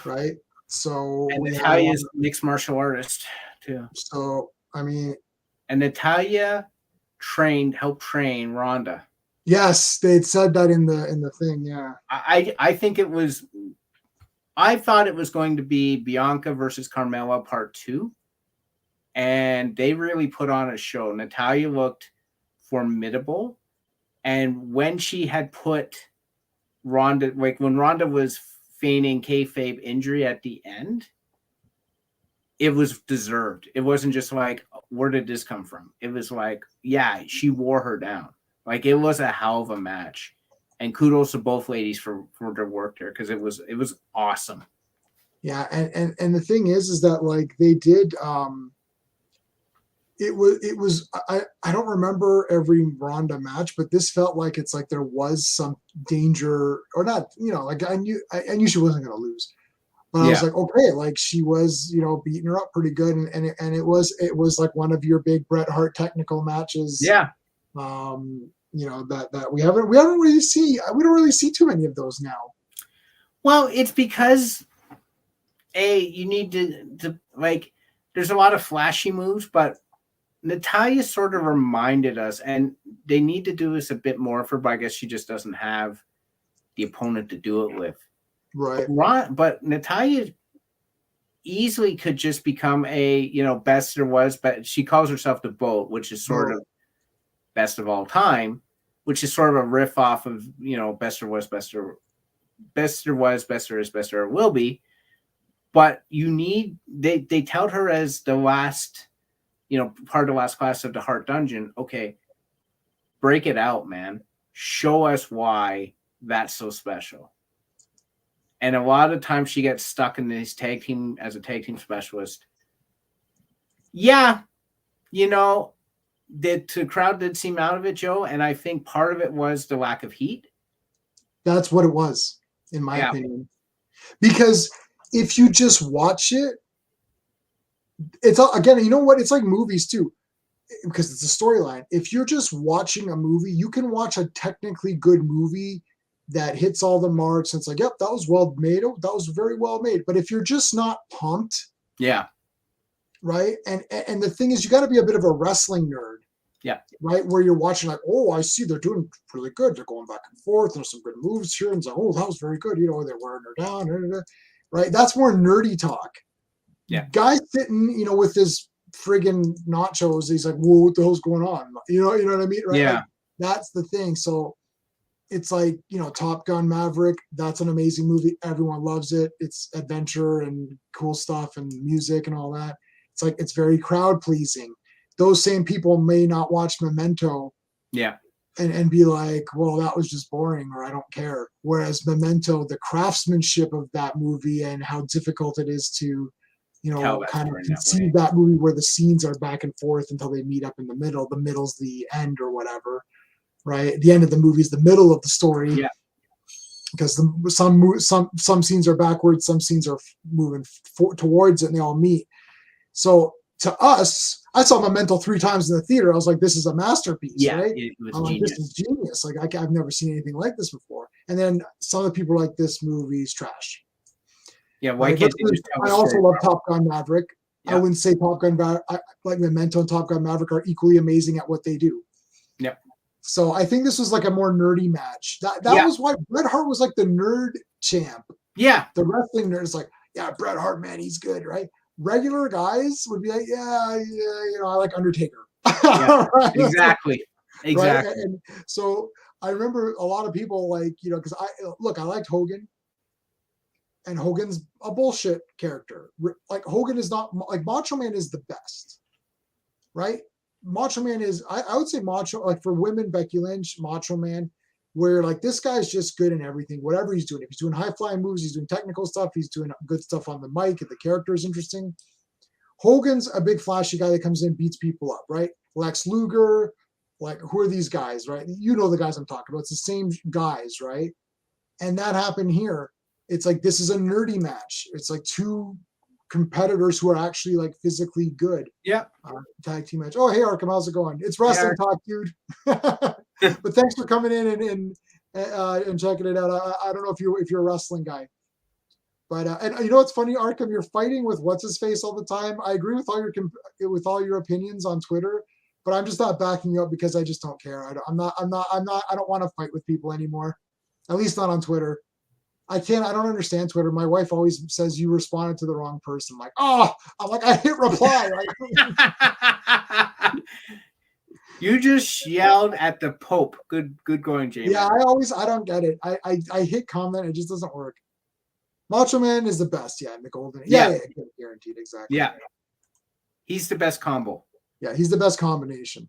right? So and Natalya's mixed martial artist too. So I mean, and Natalya helped train Ronda. Yes, they'd said that in the thing. Yeah, I think it was. I thought it was going to be Bianca versus Carmella Part 2, and they really put on a show. Natalya looked formidable, and when she had put Ronda, like when Ronda was feigning kayfabe injury at the end, it was deserved. It wasn't just like, where did this come from? It was like, yeah, she wore her down. Like it was a hell of a match. And kudos to both ladies for their work there, because it was awesome. Yeah, and the thing is that like they did it was I don't remember every Ronda match, but this felt like it's like there was some danger, or not, like I knew she wasn't gonna lose. But I was like, okay, like she was, beating her up pretty good, and it was like one of your big Bret Hart technical matches. Yeah. That we don't really see too many of those now. Well, it's because you need to like, there's a lot of flashy moves, but Natalya sort of reminded us, and they need to do this a bit more for, but I guess she just doesn't have the opponent to do it with. Right. But Natalya easily could just become a, best there was, but she calls herself the GOAT, which is sort of best of all time, which is sort of a riff off of, best there was, best there was, best there is, best there will be. But they tout her as the last, part of the last class of the Heart Dungeon. Okay, break it out, man. Show us why that's so special. And a lot of times she gets stuck in this tag team as a tag team specialist. Yeah, the crowd did seem out of it, Joe, and I think part of it was the lack of heat. That's what it was, in my opinion. Because if you just watch it, it's again, you know what? It's like movies too, because it's a storyline. If you're just watching a movie, you can watch a technically good movie that hits all the marks. And it's like, yep, that was well made. Oh, that was very well made. But if you're just not pumped, right? And the thing is, you got to be a bit of a wrestling nerd, Yeah. right? Where you're watching like, oh, I see they're doing really good. They're going back and forth. There's some good moves here, and it's like, oh, that was very good. You know, they're wearing her down, right? That's more nerdy talk. Yeah. Guy sitting, you know, with his friggin' nachos, he's like, whoa, what the hell's going on? You know what I mean, right? Yeah. Like, that's the thing. So it's like, you know, Top Gun Maverick, that's an amazing movie. Everyone loves it. It's adventure and cool stuff and music and all that. It's like, it's very crowd pleasing. Those same people may not watch Memento Yeah. and be like, well, that was just boring, or I don't care. Whereas Memento, the craftsmanship of that movie and how difficult it is to, you know, kind of conceive that movie where the scenes are back and forth until they meet up in the middle. The middle's the end or whatever. Right, the end of the movie is the middle of the story. Yeah, because some scenes are backwards, some scenes are moving towards it, and they all meet. So to us, I saw Memento 3 times in the theater. I was like, "This is a masterpiece." Yeah, right? It was I'm like, genius. "This is genius!" Like I've never seen anything like this before. And then some of the people are like, "This movie's trash." Yeah, why can't they just tell the story? I also love Top Gun Maverick. Yeah. I wouldn't say Top Gun like Memento and Top Gun Maverick are equally amazing at what they do. Yep. So I think this was like a more nerdy match. That was why Bret Hart was like the nerd champ. Yeah. The wrestling nerd is like, yeah, Bret Hart, man, he's good, right? Regular guys would be like, yeah, you know, I like Undertaker. Yeah, right? Exactly. Right? And so I remember a lot of people like, you know, because I liked Hogan. And Hogan's a bullshit character. Like Hogan is not, like Macho Man is the best, right? Macho Man is, I would say Macho, like for women, Becky Lynch, Macho Man, where like this guy's just good in everything, whatever he's doing. If he's doing high flying moves, he's doing technical stuff, he's doing good stuff on the mic, and the character is interesting. Hogan's a big flashy guy that comes in, beats people up, right? Lex Luger, like who are these guys, right? You know the guys I'm talking about. It's the same guys, right? And that happened here. It's like, this is a nerdy match. It's like two competitors who are actually like physically good. Yeah. Tag team match. Oh, hey Arkham, how's it going? It's wrestling talk, dude. But thanks for coming in and checking it out. I don't know if you're a wrestling guy, but and you know what's funny, Arkham, you're fighting with what's his face all the time. I agree with all your opinions on Twitter, but I'm just not backing you up because I just don't care. I don't want to fight with people anymore. At least not on Twitter. I don't understand Twitter. My wife always says you responded to the wrong person. I'm like, I'm like, I hit reply. You just yelled at the Pope. Good going, Jamie. Yeah, I don't get it. I hit comment. It just doesn't work. Macho Man is the best. Yeah, in the golden. Yeah, guaranteed. Exactly. Yeah. He's the best combo. Yeah, he's the best combination.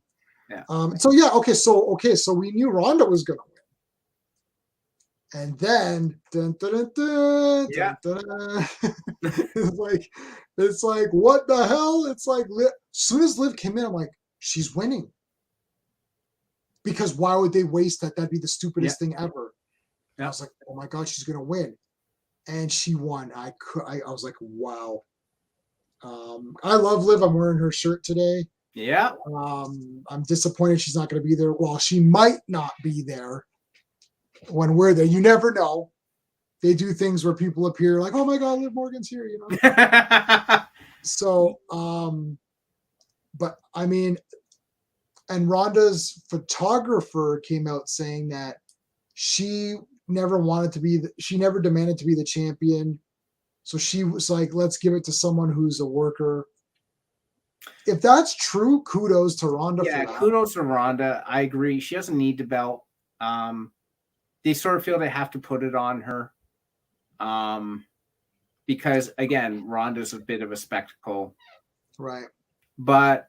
Yeah. So yeah, so we knew Ronda was gonna win. And then it's like what the hell? It's like as soon as Liv came in, I'm like, she's winning. Because why would they waste that? That'd be the stupidest thing ever. And I was like, oh my God, she's gonna win. And she won. I was like, wow. I love Liv. I'm wearing her shirt today. Yeah. I'm disappointed she's not gonna be there. Well, she might not be there when we're there. You never know. They do things where people appear like, oh my God, Liv Morgan's here, you know? So, but I mean, and Ronda's photographer came out saying that she never demanded to be the champion. So she was like, let's give it to someone who's a worker. If that's true, kudos to Ronda. Yeah, kudos to Ronda. I agree. She doesn't need the belt. They sort of feel they have to put it on her. Because again, Ronda's a bit of a spectacle. Right. But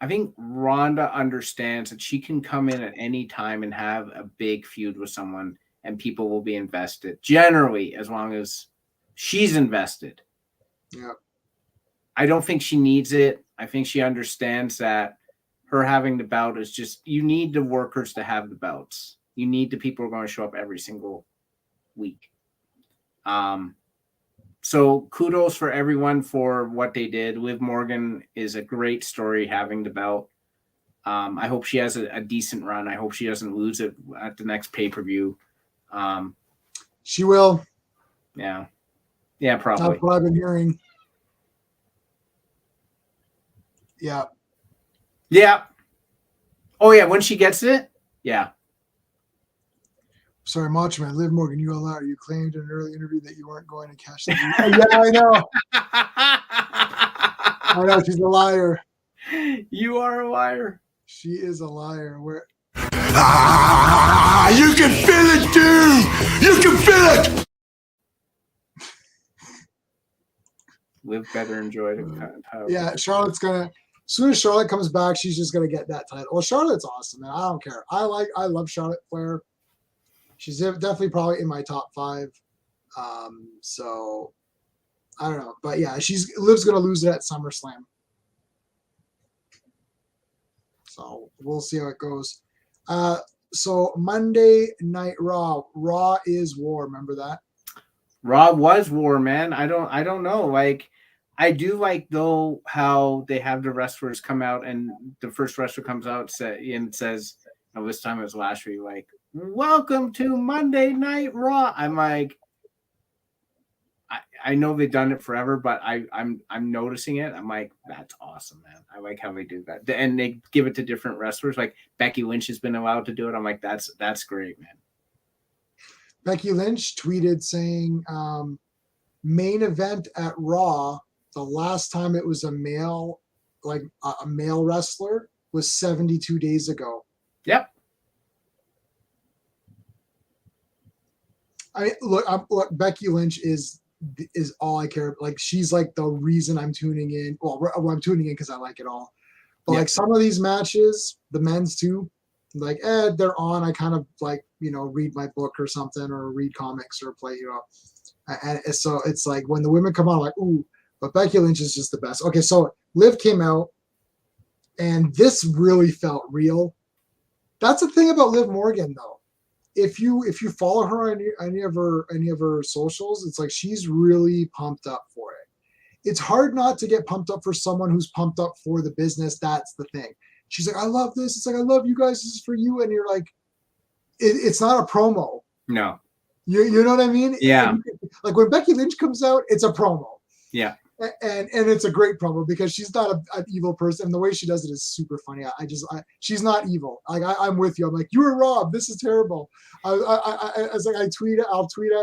I think Ronda understands that she can come in at any time and have a big feud with someone and people will be invested. Generally, as long as she's invested. Yeah. I don't think she needs it. I think she understands that her having the belt is just, you need the workers to have the belts. You need the people who are going to show up every single week. So kudos for everyone for what they did. Liv Morgan is a great story having the belt. I hope she has a decent run. I hope she doesn't lose it at the next pay-per-view. She will. Yeah. Yeah, probably. That's what I've been hearing. Yeah. Yeah. Oh yeah, when she gets it. Yeah. Sorry, Macho Man, Liv Morgan, you all out. You claimed in an early interview that you weren't going to cash the Yeah, I know. I know, she's a liar. You are a liar. She is a liar. Where you can feel it, dude. You can feel it. Live better, enjoy it. Yeah, Charlotte's gonna. As soon as Charlotte comes back, she's just gonna get that title. Well, Charlotte's awesome, man. I don't care. I love Charlotte Flair. She's definitely probably in my top 5. So I don't know, but yeah, Liv's gonna lose it at SummerSlam. So we'll see how it goes. So Monday Night Raw. Raw is war. Remember that? Raw was war, man. I don't know. Like, I do like though how they have the wrestlers come out, and the first wrestler comes out and says, "Oh, this time it was Lashley." Like, "Welcome to Monday Night Raw." I'm like, I know they've done it forever, but I'm noticing it. I'm like, that's awesome, man. I like how they do that, and they give it to different wrestlers. Like Becky Lynch has been allowed to do it. I'm like, that's great, man. Becky Lynch tweeted saying, "Main event at Raw. The last time it was a male, like a male wrestler, was 72 days ago." Yep. Look, Becky Lynch is all I care. Like, she's like the reason I'm tuning in. Well, I'm tuning in because I like it all. But like some of these matches, the men's too, like they're on. I kind of like read my book or something, or read comics or play and so it's like when the women come on, I'm like ooh. But Becky Lynch is just the best. Okay, so Liv came out, and this really felt real. That's the thing about Liv Morgan, though. If you follow her on any of her socials, it's like she's really pumped up for it. It's hard not to get pumped up for someone who's pumped up for the business. That's the thing. She's like, I love this. It's like, I love you guys. This is for you. And you're like, it's not a promo. No. You know what I mean? Yeah. Like when Becky Lynch comes out, it's a promo. Yeah. And it's a great promo because she's not an evil person. And the way she does it is super funny. She's not evil. Like I'm with you. I'm like, you were robbed. This is terrible. I was like, I'll tweet at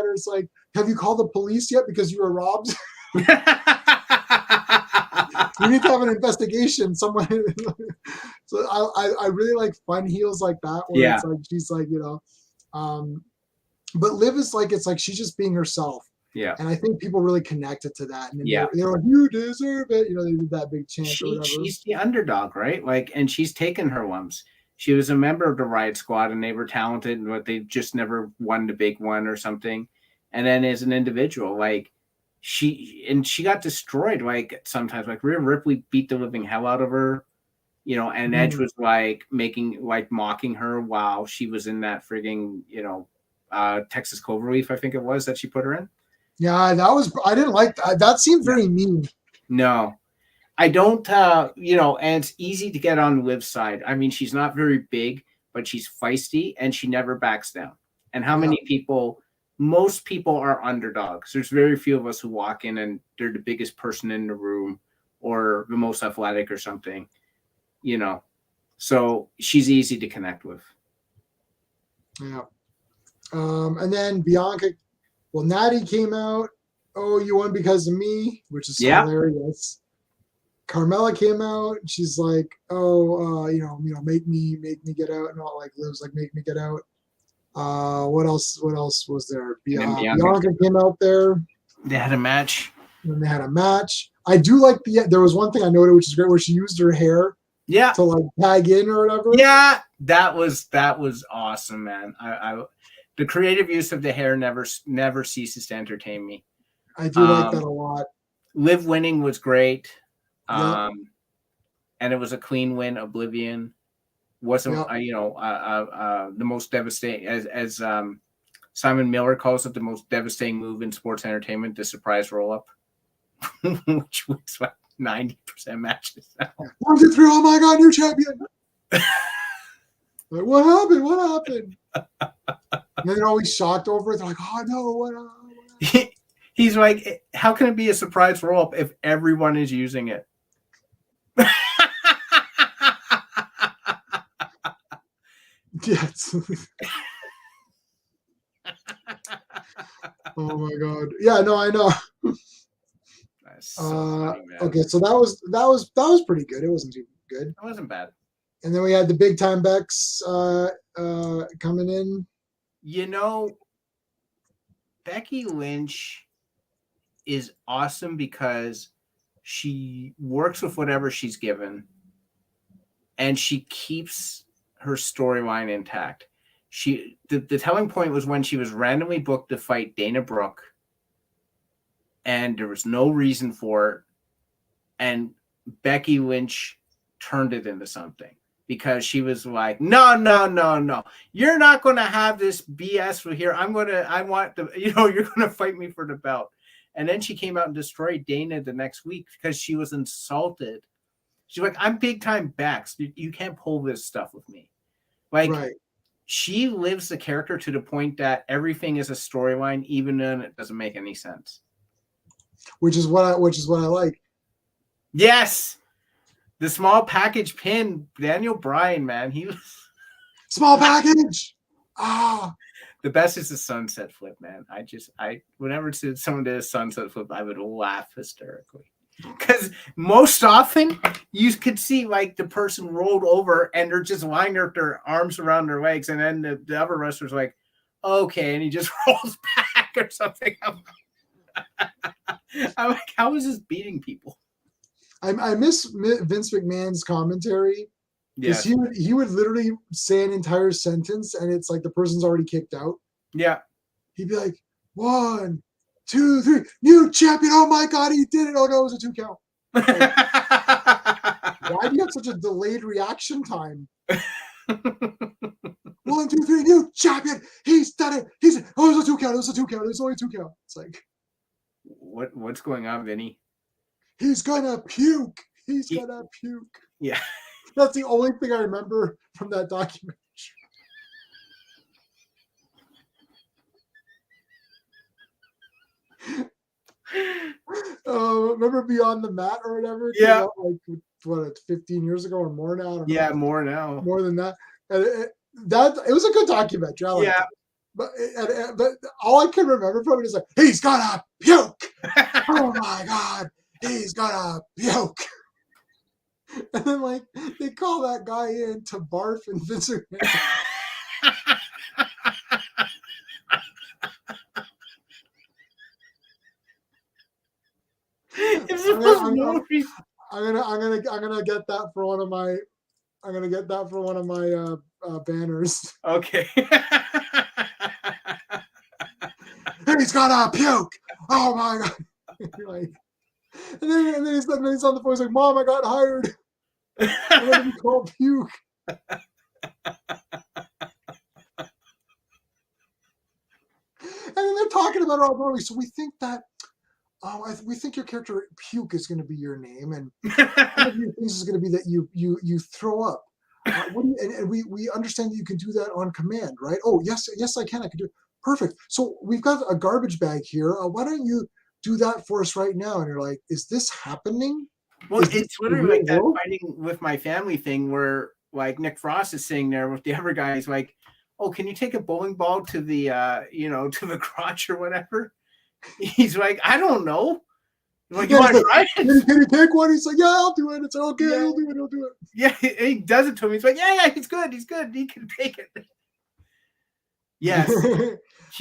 her. It's like, have you called the police yet because you were robbed? We need to have an investigation. Someone. So I really like fun heels like that. Where it's like she's like but Liv is like it's like she's just being herself. Yeah. And I think people really connected to that. And they're like, you deserve it. They did that big chant or whatever. She's the underdog, right? Like, and she's taken her lumps. She was a member of the Riot Squad, and they were talented, but they just never won the big one or something. And then as an individual, like she got destroyed. Like sometimes, like Rhea Ripley beat the living hell out of her, and Edge was like mocking her while she was in that frigging, Texas Cloverleaf, I think it was that she put her in. Yeah, I didn't like that. That seemed very mean. No, I don't, and it's easy to get on Liv's side. I mean, she's not very big, but she's feisty and she never backs down. And how many people, most people are underdogs. There's very few of us who walk in and they're the biggest person in the room or the most athletic or something, so she's easy to connect with. Yeah. And then Bianca, Natty came out. Oh, you won because of me, which is hilarious. Carmella came out. She's like, oh, make me get out, and all like Liv's like, make me get out. What else was there? Bianca came out there. They had a match. And they had a match. I do like there was one thing I noted, which is great, where she used her hair. Yeah. To like tag in or whatever. Yeah, that was awesome, man. The creative use of the hair never ceases to entertain me. I do like that a lot. Liv winning was great. And it was a clean win. Oblivion wasn't, the most devastating, as Simon Miller calls it, the most devastating move in sports entertainment, the surprise roll-up, which was like 90% matches now. 1, 2, 3, oh my God, new champion. Like, what happened? And they're always shocked over it. They're like, oh no, what? He's like, how can it be a surprise roll-up if everyone is using it? Yes. Oh my god. Yeah, no, I know. That's so funny, man. Okay, so that was pretty good. It wasn't too good. That wasn't bad. And then we had the big time Becks coming in. You know, Becky Lynch is awesome because she works with whatever she's given and she keeps her storyline intact. The telling point was when she was randomly booked to fight Dana Brooke and there was no reason for it, and Becky Lynch turned it into something because she was like, no, you're not going to have this BS for here. You're going to fight me for the belt. And then she came out and destroyed Dana the next week because she was insulted. She's like, I'm big time Bex. You can't pull this stuff with me. Like, Right. She lives the character to the point that everything is a storyline, even when it doesn't make any sense. Which is what I like. Yes. The small package pin, Daniel Bryan, man. He was small package. The best is the sunset flip, man. Whenever someone did a sunset flip, I would laugh hysterically. Because most often you could see like the person rolled over and they're just lying there with their arms around their legs, and then the other wrestler's like, okay, and he just rolls back or something. I'm like, how is this beating people? I miss Vince McMahon's commentary because Yes. he would literally say an entire sentence and it's like the person's already kicked out. Yeah. He'd be like, 1, 2, 3, new champion. Oh my god, he did it. Oh no, it was a 2 count. Like, why do you have such a delayed reaction time? 1, 2, 3, new champion. He's done it. It was a 2 count. It was a 2 count. It was only a 2 count. It's like, what's going on, Vinny? He's gonna puke. He's gonna puke. Yeah. That's the only thing I remember from that documentary. Remember Beyond the Mat or whatever? Yeah. Like, what, 15 years ago or more now? I don't know. More now. More than that. And it was a good documentary. I liked it. But all I can remember from it is like, he's gonna puke. Oh my god, he's gonna puke. And then like they call that guy in to barf and Vince McMahon. I'm gonna get that for one of my. I'm gonna get that for one of my banners. Okay. He's gonna puke. Oh my god! Like, and then he's on the phone. He's like, "Mom, I got hired. I'm gonna be called puke." And then they're talking about it all Broadway. So we think that. We think your character Puke is going to be your name, and one of your things is going to be that you throw up. And we understand that you can do that on command, right? Oh yes, I can. I can do it. Perfect. So we've got a garbage bag here. Why don't you do that for us right now? And you're like, is this happening? Well, it's literally like that fighting with my family thing where like Nick Frost is sitting there with the other guy. He's like, oh, can you take a bowling ball to the to the crotch or whatever? He's like, I don't know. Like, you want to try it? Can you take one? He's like, yeah, I'll do it. It's like, okay, I'll do it. Yeah, he does it to him. He's like, yeah, he's good. He can take it. Yes.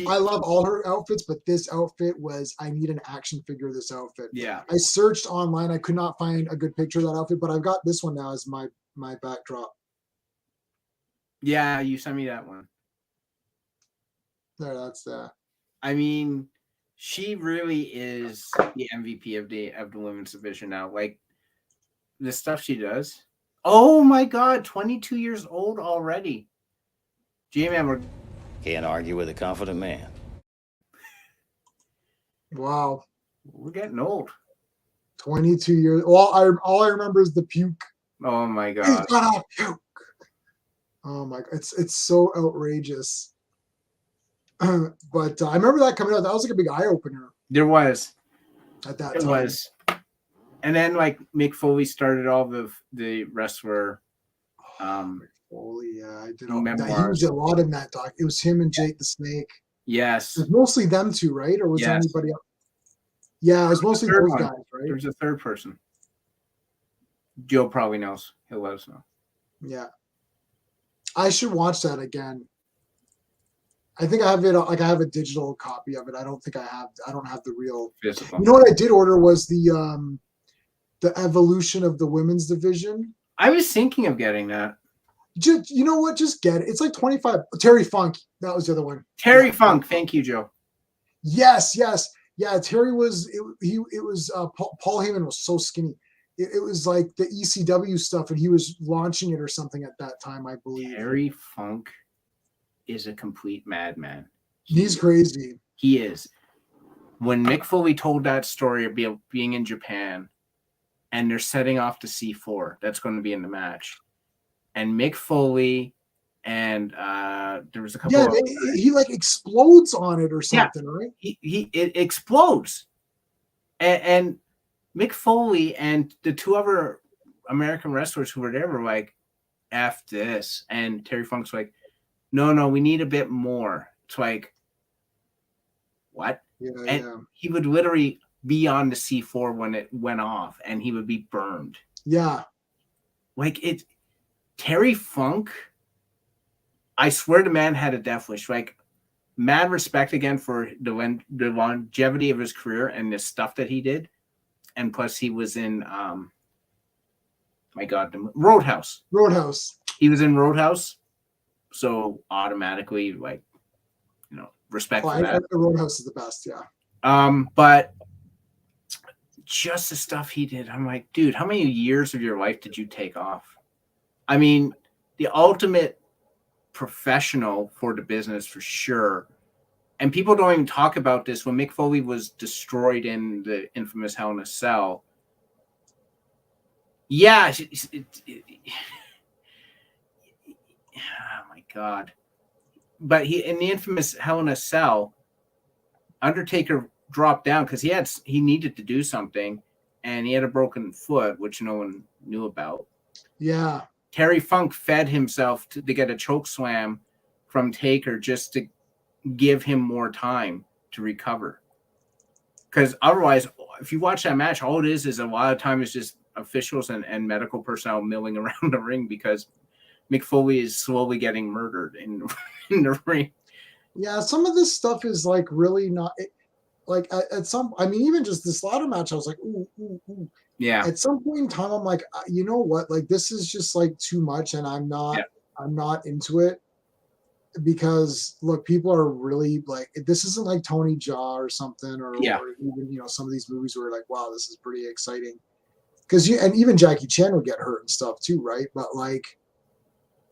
I love all her outfits, but this outfit was, I need an action figure of this outfit. Yeah. I searched online. I could not find a good picture of that outfit, but I've got this one now as my backdrop. Yeah, you sent me that one. There, that's that. I mean, she really is the MVP of the women's division now. Like the stuff she does. Oh my God, 22 years old already. G-Man, we're can't argue with a confident man. Wow, we're getting old. 22 years. All I remember is the puke. Oh my God. He's gonna puke. Oh my God, it's so outrageous. But I remember that coming out. That was like a big eye opener. There was. At that time. It was. And then like Mick Foley started all the wrestler Foley, yeah, I did. He Memoirs. was a lot in that doc. It was him and Jake the Snake. Yes. It was mostly them two, right? Or was there Yes. anybody else? Yeah, it was mostly Third those one. guys, right? There was a third person. Joe probably knows. He'll let us know. Yeah. I should watch that again. I think I have it. Like I have a digital copy of it. I don't have the real. Physical. You know what I did order was the evolution of the women's division. I was thinking of getting that. Just, you know what? Just get it. It's like 25. Terry Funk. That was the other one. Terry Funk. Thank you, Joe. Yes. Yeah. Terry was. It was. Paul Heyman was so skinny. It was like the ECW stuff, and he was launching it or something at that time, I believe. Terry Funk is a complete madman. He's crazy. He is. When Mick Foley told that story of being in Japan, and they're setting off to C4, that's going to be in the match, and Mick Foley and there was a couple. Yeah, of he like explodes on it or something, right? It explodes, and Mick Foley and the two other American wrestlers who were there were like, "F this," and Terry Funk's like, No, we need a bit more. It's like, what? Yeah, and he would literally be on the C4 when it went off, and he would be burned. Yeah. Like it, Terry Funk, I swear the man had a death wish. Like, mad respect again for the longevity of his career and the stuff that he did. And plus he was in, my God, Roadhouse. He was in Roadhouse. So automatically, like, respect for that. Roadhouse is the best, yeah. But just the stuff he did, I'm like, dude, how many years of your life did you take off? I mean, the ultimate professional for the business for sure. And people don't even talk about this. When Mick Foley was destroyed in the infamous Hell in a Cell, yeah, oh my God. But in the infamous Hell in a Cell, Undertaker dropped down because he needed to do something, and he had a broken foot, which no one knew about. Yeah. Terry Funk fed himself to get a choke slam from Taker just to give him more time to recover. Because otherwise, if you watch that match, all it is a lot of time is just officials and medical personnel milling around the ring because Mick Foley is slowly getting murdered in the ring. Yeah, some of this stuff is like really not like at some. I mean, even just this ladder match, I was like, ooh. Yeah. At some point in time, I'm like, you know what? Like, this is just like too much, and I'm not into it because look, people are really like, this isn't like Tony Jaa or something, or even some of these movies where like, wow, this is pretty exciting. Because and even Jackie Chan would get hurt and stuff too, right? But like,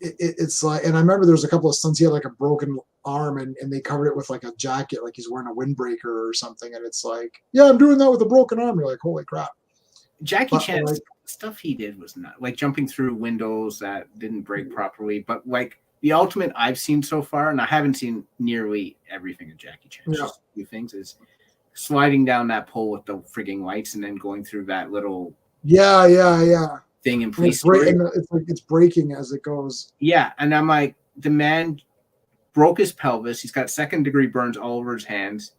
it's like, and I remember there was a couple of stunts. He had like a broken arm, and they covered it with like a jacket, like he's wearing a windbreaker or something. And it's like, yeah, I'm doing that with a broken arm. You're like, holy crap. Jackie Chan's stuff he did was not like jumping through windows that didn't break properly, but like the ultimate I've seen so far, and I haven't seen nearly everything of Jackie Chan. Just a few things is sliding down that pole with the frigging lights and then going through that little thing in Police Story. It's like it's breaking as it goes. Yeah, and I'm like, the man broke his pelvis. He's got second-degree burns all over his hands.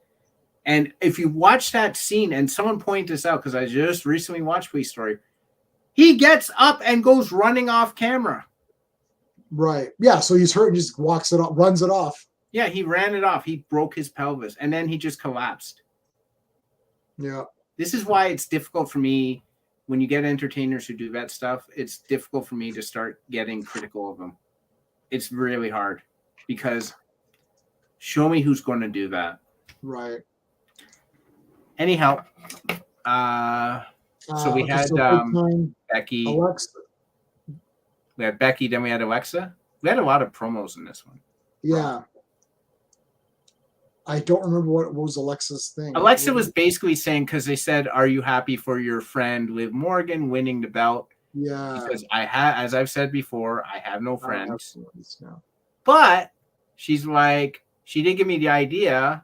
And if you watch that scene, and someone pointed this out because I just recently watched Police Story, he gets up and goes running off camera. Right. Yeah. So he's hurt and just walks it off, runs it off. Yeah, he ran it off. He broke his pelvis, and then he just collapsed. Yeah. This is why it's difficult for me when you get entertainers who do that stuff. It's difficult for me to start getting critical of them. It's really hard because show me who's going to do that. Right. Anyhow, so we had Becky. Alexa. We had Becky, then we had Alexa. We had a lot of promos in this one. Yeah. I don't remember what was Alexa's thing. Alexa was basically saying, because they said, are you happy for your friend Liv Morgan winning the belt? Yeah. Because as I've said before, I have no friends. But she's like, she did give me the idea,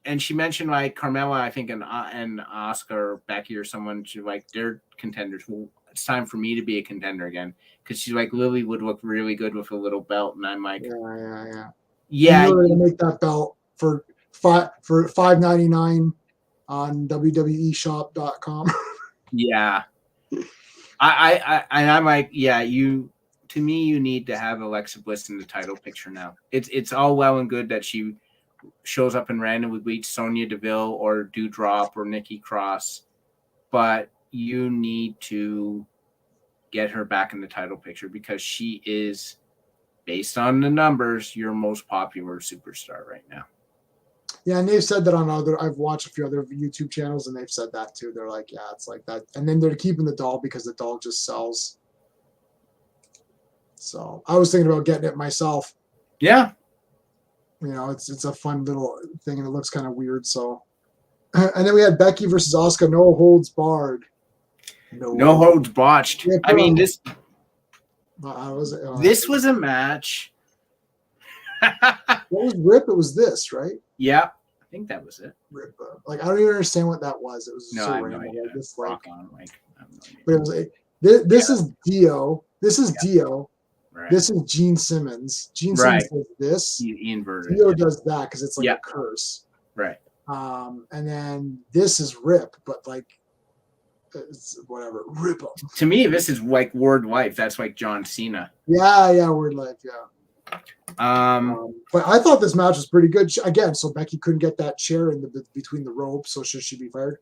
and she mentioned like Carmella, I think, and Oscar or Becky or someone. She like they're contenders. Well, it's time for me to be a contender again. Because she's like, Lily would look really good with a little belt, and I'm like, Yeah. yeah, You know they're gonna make that belt for $5.99 on WWEshop.com. yeah. I'm like, yeah, to me, you need to have Alexa Bliss in the title picture now. It's all well and good that she shows up and randomly beats Sonya Deville or Doudrop or Nikki Cross, but you need to get her back in the title picture because she is, based on the numbers, your most popular superstar right now. Yeah, and they've said that on I've watched a few other YouTube channels, and they've said that too. They're like, yeah, it's like that. And then they're keeping the doll because the doll just sells. So I was thinking about getting it myself. Yeah. You know, it's a fun little thing, and it looks kind of weird. So, and then we had Becky versus Asuka, no holds barred. No holds botched. Yeah, I mean, this was a match. What was Rip? It was this, right? Yeah, I think that was it. Rip. Like I don't even understand what that was. It was No, so I have random. no idea. Like, this, Rock on, like, I have no idea. but it was like, this is Dio. This is Dio. Right. This is Gene Simmons. Gene Simmons does this. He inverted. Dio does that because it's like a curse. Right. And then this is Rip, but like it's whatever. Rip him. To me, this is like Word Life. That's like John Cena. Yeah, Word Life, yeah. But I thought this match was pretty good. Again, so Becky couldn't get that chair in the between the ropes, so should she be fired?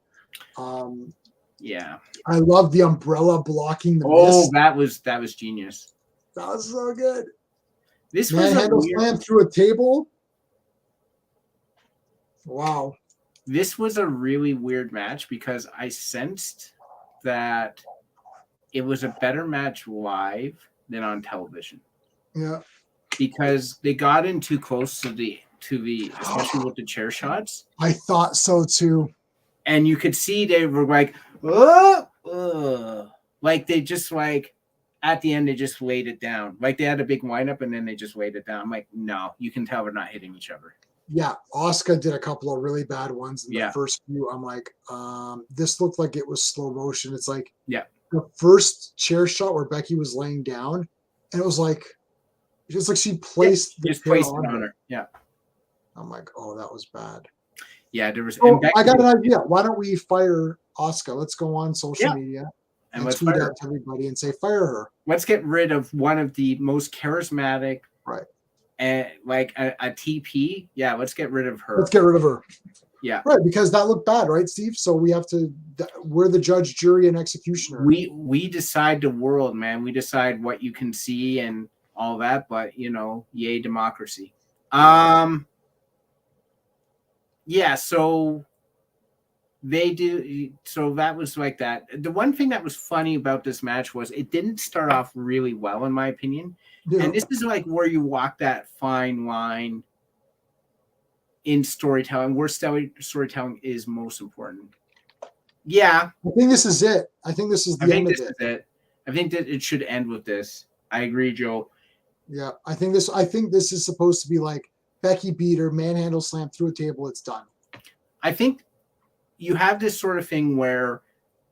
Yeah. I love the umbrella blocking the mist. That was genius. That was so good. This was a slam through a table. Wow. This was a really weird match because I sensed that it was a better match live than on television. Yeah. Because they got in too close to the especially with the chair shots. I thought so too. And you could see they were like, like they just like at the end they just laid it down. Like they had a big windup and then they just laid it down. I'm like, no, you can tell they're not hitting each other. Yeah, Asuka did a couple of really bad ones in the first few. I'm like, this looked like it was slow motion. It's like the first chair shot where Becky was laying down, and it was like she placed the chair on her. Yeah. I'm like, oh, that was bad. Yeah, there was. Oh, I got an idea. Why don't we fire Asuka? Let's go on social media and let's tweet out to everybody and say fire her. Let's get rid of one of the most charismatic, and like a TP. Yeah, let's get rid of her. Let's get rid of her. Yeah, right, because that looked bad, right, Steve? So we have to. We're the judge, jury, and executioner. We decide the world, man. We decide what you can see and all that. But yay democracy. Yeah, so they do. So that was like that. The one thing that was funny about this match was it didn't start off really well, in my opinion. Yeah. And this is like where you walk that fine line in storytelling, where storytelling is most important. Yeah. I think this is it. I think this is the end of it. I think that it should end with this. I agree, Joe. Yeah, I think this is supposed to be like Becky beat her, manhandle slam through a table, it's done. I think you have this sort of thing where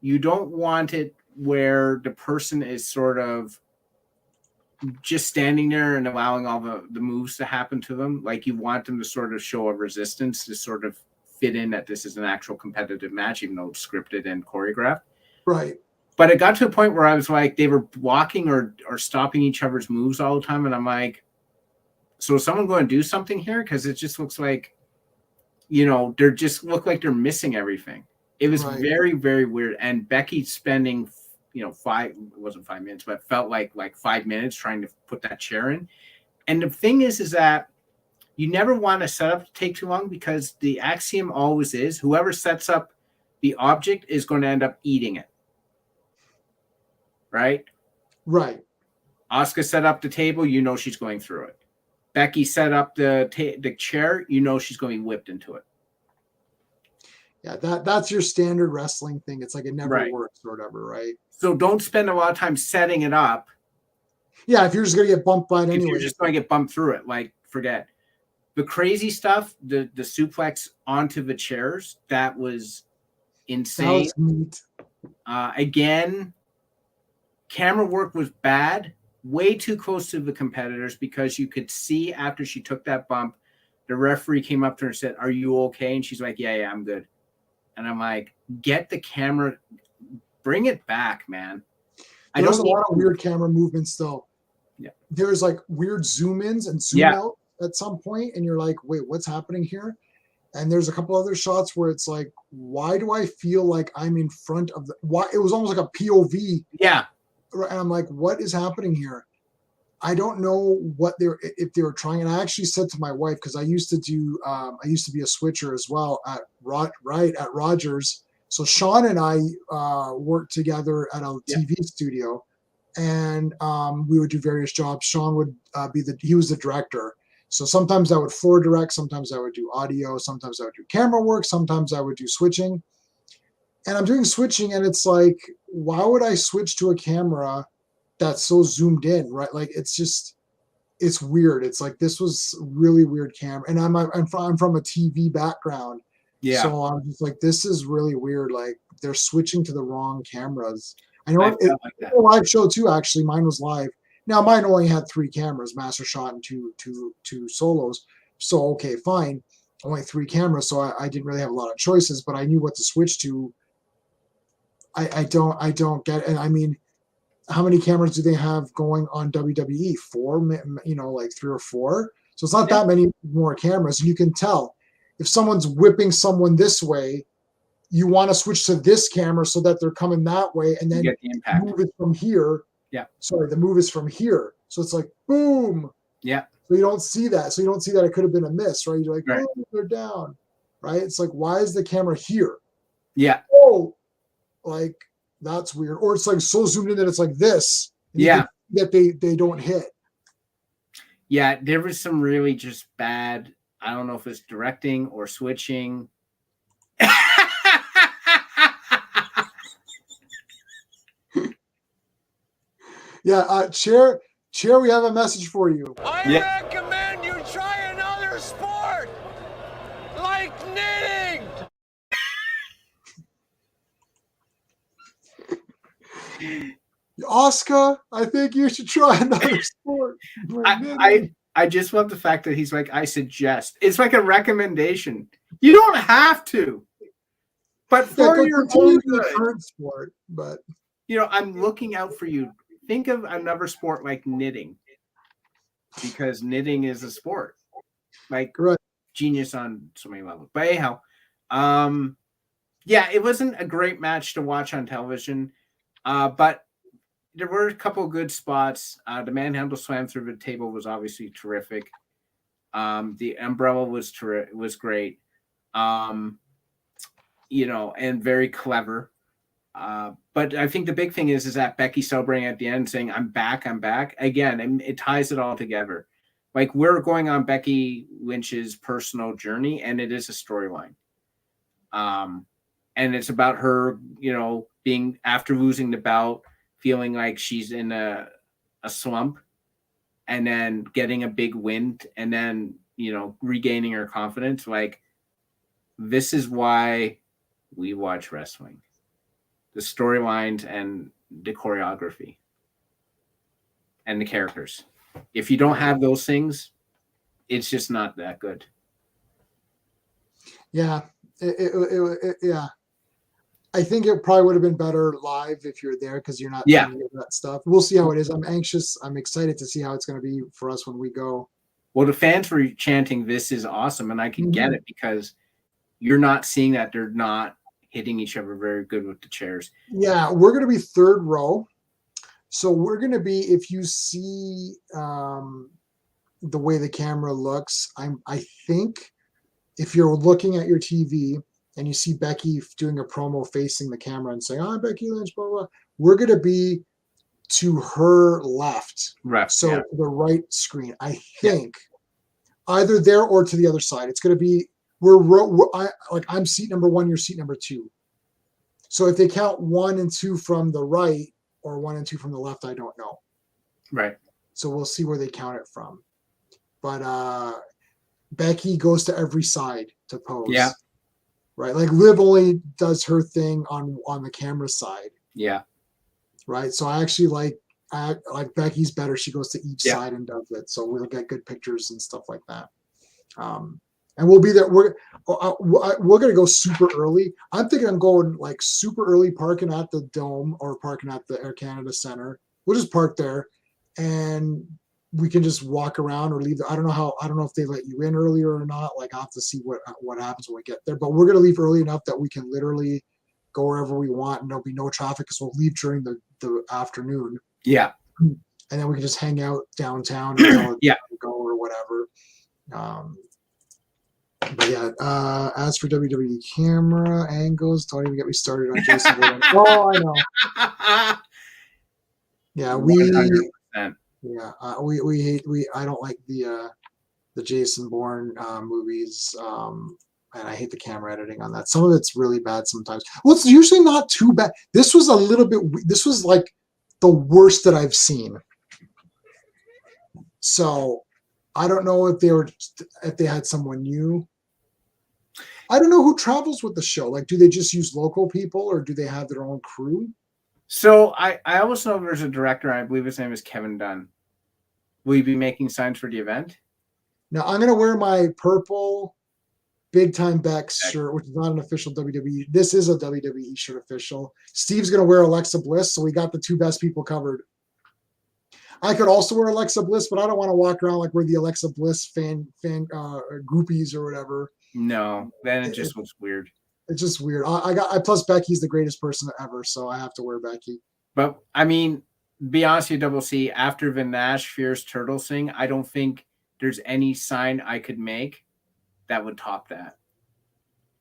you don't want it where the person is sort of just standing there and allowing all the moves to happen to them. Like you want them to sort of show a resistance to sort of fit in that this is an actual competitive match, even though it's scripted and choreographed. Right. But it got to a point where I was like, they were blocking or stopping each other's moves all the time. And I'm like, so is someone going to do something here? Because it just looks like, they're just look like they're missing everything. It was very, very weird. And Becky spending, it wasn't 5 minutes, but it felt like 5 minutes trying to put that chair in. And the thing is that you never want a setup to take too long because the axiom always is whoever sets up the object is going to end up eating it. Right? Right. Asuka set up the table, she's going through it. Becky set up the chair, she's going to be whipped into it. Yeah, that's your standard wrestling thing. It's like it never works or whatever, right? So don't spend a lot of time setting it up. Yeah, if you're just going to get bumped by it anyway. If you're just going to get bumped through it, like forget. The crazy stuff, the suplex onto the chairs, that was insane. That was neat. Again, camera work was bad, way too close to the competitors, because you could see after she took that bump, the referee came up to her and said, "Are you okay?" And she's like, yeah, I'm good. And I'm like, get the camera, bring it back, man. There was a lot of weird camera movements though. Yeah. There's like weird zoom ins and zoom out at some point, and you're like, wait, what's happening here? And there's a couple other shots where it's like, why do I feel like I'm in front of the, why it was almost like a POV. Yeah. And I'm like, what is happening here? I don't know what if they were trying. And I actually said to my wife, because I used to be a switcher as well at Rogers. So Sean and I worked together at a TV studio, and we would do various jobs. Sean would he was the director. So sometimes I would floor direct, sometimes I would do audio, sometimes I would do camera work, sometimes I would do switching. And I'm doing switching, and it's like, why would I switch to a camera that's so zoomed in, right? Like it's weird. It's like, this was really weird camera, and I'm from a TV background, so I'm just like, this is really weird. Like, they're switching to the wrong cameras. I know it's a live show too. Actually, mine was live. Now mine only had 3 cameras, master shot and two solos. So okay, fine, only 3 cameras. So I didn't really have a lot of choices, but I knew what to switch to. I don't get it. And I mean, how many cameras do they have going on WWE? 4, like 3 or 4. So it's not that many more cameras. And you can tell if someone's whipping someone this way, you want to switch to this camera so that they're coming that way, and then move it from here. Yeah. Sorry, the move is from here. So it's like, boom. Yeah. So you don't see that. So you don't see that it could have been a miss, right? You're like, oh, they're down. Right? It's like, why is the camera here? Yeah. Oh, like, that's weird. Or it's like so zoomed in that it's like this. Yeah. That they don't hit. Yeah, there was some really just bad, I don't know if it's directing or switching. Yeah, Chair, we have a message for you. I recommend you try another sport, like knitting. Oscar, I think you should try another sport. I just love the fact that he's like, I suggest. It's like a recommendation. You don't have to, but for your own good. Sport, but I'm looking out for you. Think of another sport like knitting, because knitting is a sport. Like, genius on so many levels. But anyhow, it wasn't a great match to watch on television, but there were a couple of good spots. The manhandle slam through the table was obviously terrific. The umbrella was great. And very clever. But I think the big thing is that Becky celebrating at the end, saying, I'm back. Again, and it ties it all together. Like, we're going on Becky Lynch's personal journey, and it is a storyline. And it's about her, being, after losing the belt, feeling like she's in a slump, and then getting a big win, and then, regaining her confidence. Like, this is why we watch wrestling. The storylines and the choreography and the characters. If you don't have those things, it's just not that good. Yeah. Yeah. I think it probably would have been better live if you're there, because you're not seeing that stuff. We'll see how it is. I'm anxious. I'm excited to see how it's going to be for us when we go. Well, the fans were chanting, "This is awesome." And I can get it, because you're not seeing that. They're not hitting each other very good with the chairs. Yeah, we're going to be 3rd row. So we're going to be, if you see the way the camera looks, I think if you're looking at your TV and you see Becky doing a promo facing the camera and saying, "I'm Becky Lynch, blah, blah," we're going to be to her left. Right. So to the right screen, I think. Either there or to the other side. It's going to be, I'm seat number 1, you're seat number 2. So if they count 1 and 2 from the right or 1 and 2 from the left, I don't know. Right. So we'll see where they count it from. But Becky goes to every side to pose. Yeah. Right. Like, Liv only does her thing on the camera side. Yeah. right? So I actually like Becky's better. She goes to each Yeah. side and does it, so we'll get good pictures and stuff like that. And we'll be there. We're gonna go super early. I'm thinking I'm going like super early, parking at the Dome or parking at the Air Canada Center. We'll just park there, and we can just walk around or leave. I don't know if they let you in earlier or not. Like I'll have to see what happens when we get there. But we're gonna leave early enough that we can literally go wherever we want, and there'll be no traffic because we'll leave during the afternoon. Yeah. And then we can just hang out downtown until Yeah. go or whatever. But yeah, as for WWE camera angles, don't even get me started on Jason Bourne. Oh, I know. Yeah, 100%. we hate I don't like the Jason Bourne movies, and I hate the camera editing on that. Some of it's really bad sometimes. Well, it's usually not too bad. This was a little bit. This was like the worst that I've seen. So I don't know if they had someone new. I don't know who travels with the show. Like, do they just use local people or do they have their own crew? So I almost know there's a director. I believe his name is Kevin Dunn. Will you be making signs for the event? Now I'm gonna wear my purple Big Time Bex shirt, which is not an official WWE. This is a WWE shirt official. Steve's gonna wear Alexa Bliss, so we got the two best people covered. I could also wear Alexa Bliss, but I don't want to walk around like we're the Alexa Bliss fan groupies or whatever. No, then it just looks weird. It's just weird. I plus Becky's the greatest person ever, so I have to wear Becky. But I mean, be honest with you, Double C, after Vinash Fierce Turtle Sing, I don't think there's any sign I could make that would top that.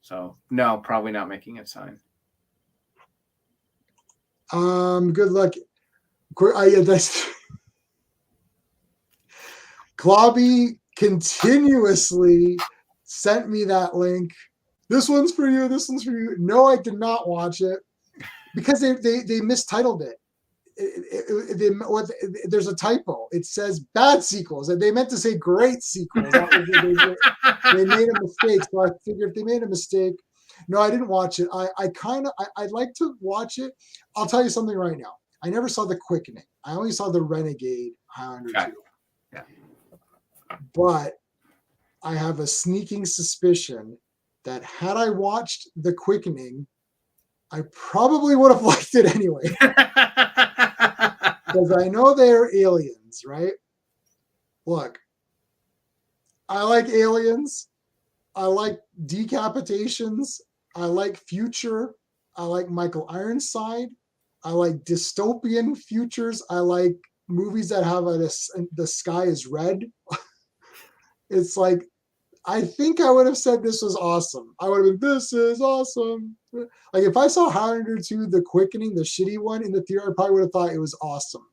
So no, probably not making a sign. Good luck. That's Clobby continuously sent me that link. This one's for you. This one's for you. No, I did not watch it because they mistitled it. There's a typo. It says bad sequels, and they meant to say great sequels. They made a mistake. So I figured if they made a mistake, no, I didn't watch it. I'd like to watch it. I'll tell you something right now. I never saw The Quickening. I only saw the Renegade Highlander 2. Yeah. But I have a sneaking suspicion that had I watched The Quickening, I probably would have liked it anyway. Because I know they're aliens, right? Look, I like aliens. I like decapitations. I like future. I like Michael Ironside. I like dystopian futures. I like movies that have the sky is red. It's like, I think I would have said this was awesome. I would have been, this is awesome. Like if I saw Highlander 2, The Quickening, the shitty one in the theater, I probably would have thought it was awesome.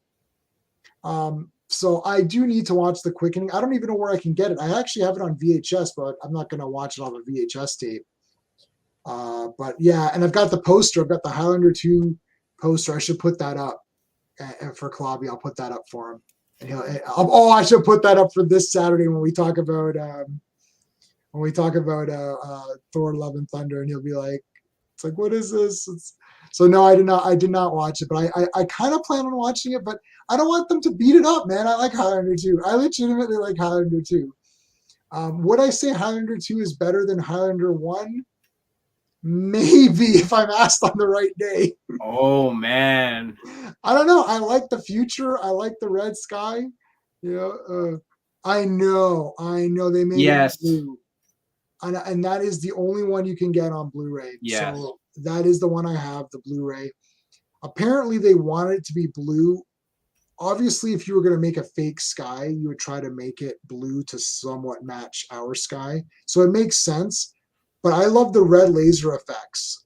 So I do need to watch The Quickening. I don't even know where I can get it. I actually have it on VHS, but I'm not going to watch it on the VHS tape. But yeah, and I've got the poster. I've got the Highlander 2 poster. I should put that up for Clobby. I'll put that up for him. And I should put that up for this Saturday when we talk about Thor: Love and Thunder, and he'll be like, "It's like, what is this?" So no, I did not watch it, but I kind of plan on watching it, but I don't want them to beat it up, man. I like Highlander 2. I legitimately like Highlander 2. Would I say Highlander 2 is better than Highlander 1? Maybe if I'm asked on the right day. Oh man, I don't know. I like the future. I like the red sky. I know they made it blue, and that is the only one you can get on Blu-ray. Yes. So that is the one I have, the Blu-ray. Apparently, they wanted it to be blue. Obviously, if you were going to make a fake sky, you would try to make it blue to somewhat match our sky. So it makes sense. But I love the red laser effects.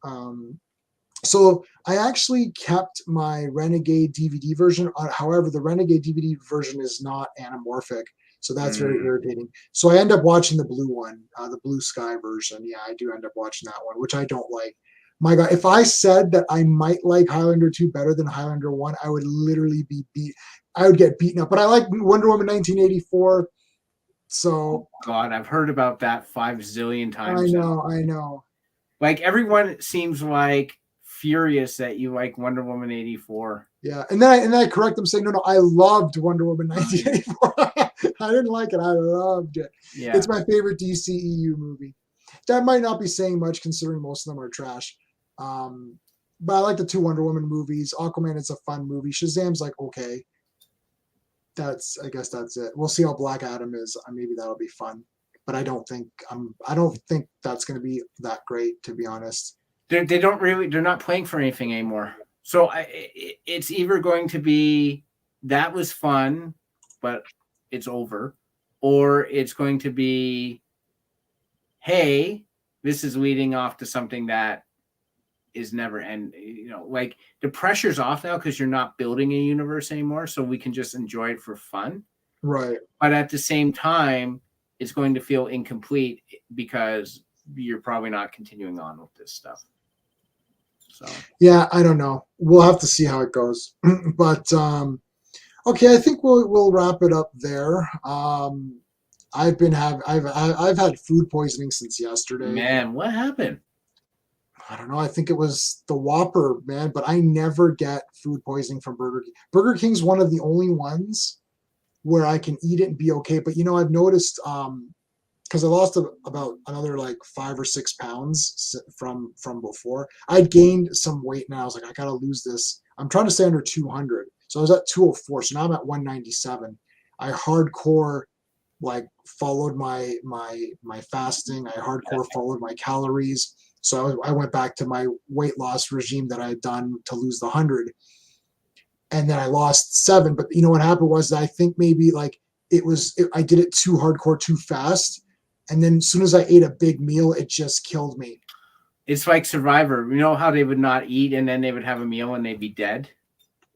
So I actually kept my Renegade DVD version. However, the Renegade DVD version is not anamorphic. So that's very irritating. So I end up watching the blue one, the blue sky version. Yeah, I do end up watching that one, which I don't like. My God, if I said that I might like Highlander 2 better than Highlander 1, I would literally I would get beaten up. But I like Wonder Woman 1984. So God, I've heard about that 5 zillion times. I know. Like everyone seems like furious that you like Wonder Woman 84. Yeah, and then I correct them saying, no, I loved Wonder Woman 1984. I didn't like it. I loved it. Yeah. It's my favorite DCEU movie. That might not be saying much considering most of them are trash. But I like the 2 Wonder Woman movies. Aquaman is a fun movie. Shazam's like, okay. I guess that's it. We'll see how Black Adam is. Maybe that'll be fun. But I don't think that's going to be that great, to be honest. They're not playing for anything anymore. So it's either going to be that was fun, but it's over, or it's going to be, hey, this is leading off to something that is never end. Like the pressure's off now because you're not building a universe anymore, so we can just enjoy it for fun. Right. But at the same time, it's going to feel incomplete because you're probably not continuing on with this stuff. So yeah, I don't know. We'll have to see how it goes. But okay, I think we'll wrap it up there. I've had food poisoning since yesterday. Man, what happened? I don't know. I think it was the Whopper, man. But I never get food poisoning from Burger King. Burger King's one of the only ones where I can eat it and be okay. But I've noticed because I lost about another like 5 or 6 pounds from before. I'd gained some weight and I was like, I gotta lose this. I'm trying to stay under 200. So I was at 204. So now I'm at 197. I hardcore like followed my fasting. I hardcore followed my calories. So I went back to my weight loss regime that I had done to lose the 100. And then I lost 7. But what happened was that I think maybe like I did it too hardcore, too fast. And then as soon as I ate a big meal, it just killed me. It's like Survivor. You know how they would not eat and then they would have a meal and they'd be dead?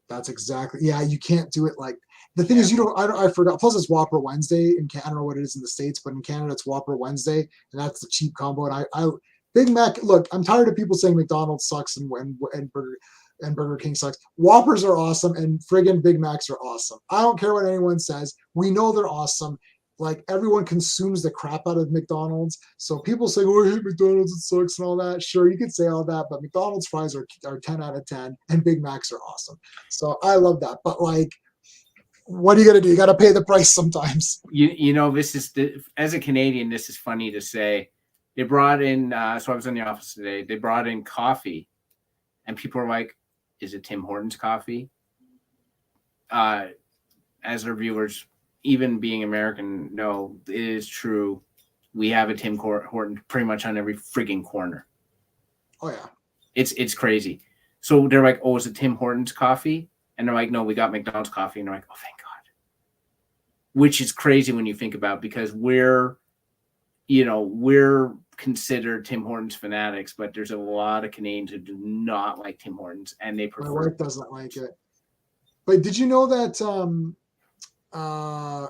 That's exactly. Yeah, you can't do it like. The thing is, I forgot. Plus, it's Whopper Wednesday. I don't know what it is in the States, but in Canada, it's Whopper Wednesday. And that's the cheap combo. And I Big Mac, look, I'm tired of people saying McDonald's sucks and Burger King sucks. Whoppers are awesome and friggin' Big Macs are awesome. I don't care what anyone says. We know they're awesome. Like everyone consumes the crap out of McDonald's. So people say, oh, I hate McDonald's, it sucks and all that. Sure, you could say all that, but McDonald's fries are 10 out of 10 and Big Macs are awesome. So I love that. But like, what are you going to do? You got to pay the price sometimes. This is as a Canadian, this is funny to say. They brought in, so I was in the office today. They brought in coffee and people are like, is it Tim Hortons coffee? As our viewers, even being American, know it is true. We have a Tim Hortons pretty much on every frigging corner. Oh yeah, it's crazy. So they're like, "Oh, is it Tim Hortons coffee?" And they're like, "No, we got McDonald's coffee." And they're like, "Oh, thank God." Which is crazy when you think about it, because we're considered Tim Hortons fanatics, but there's a lot of Canadians who do not like Tim Hortons, and they prefer. My wife doesn't like it. But did you know that?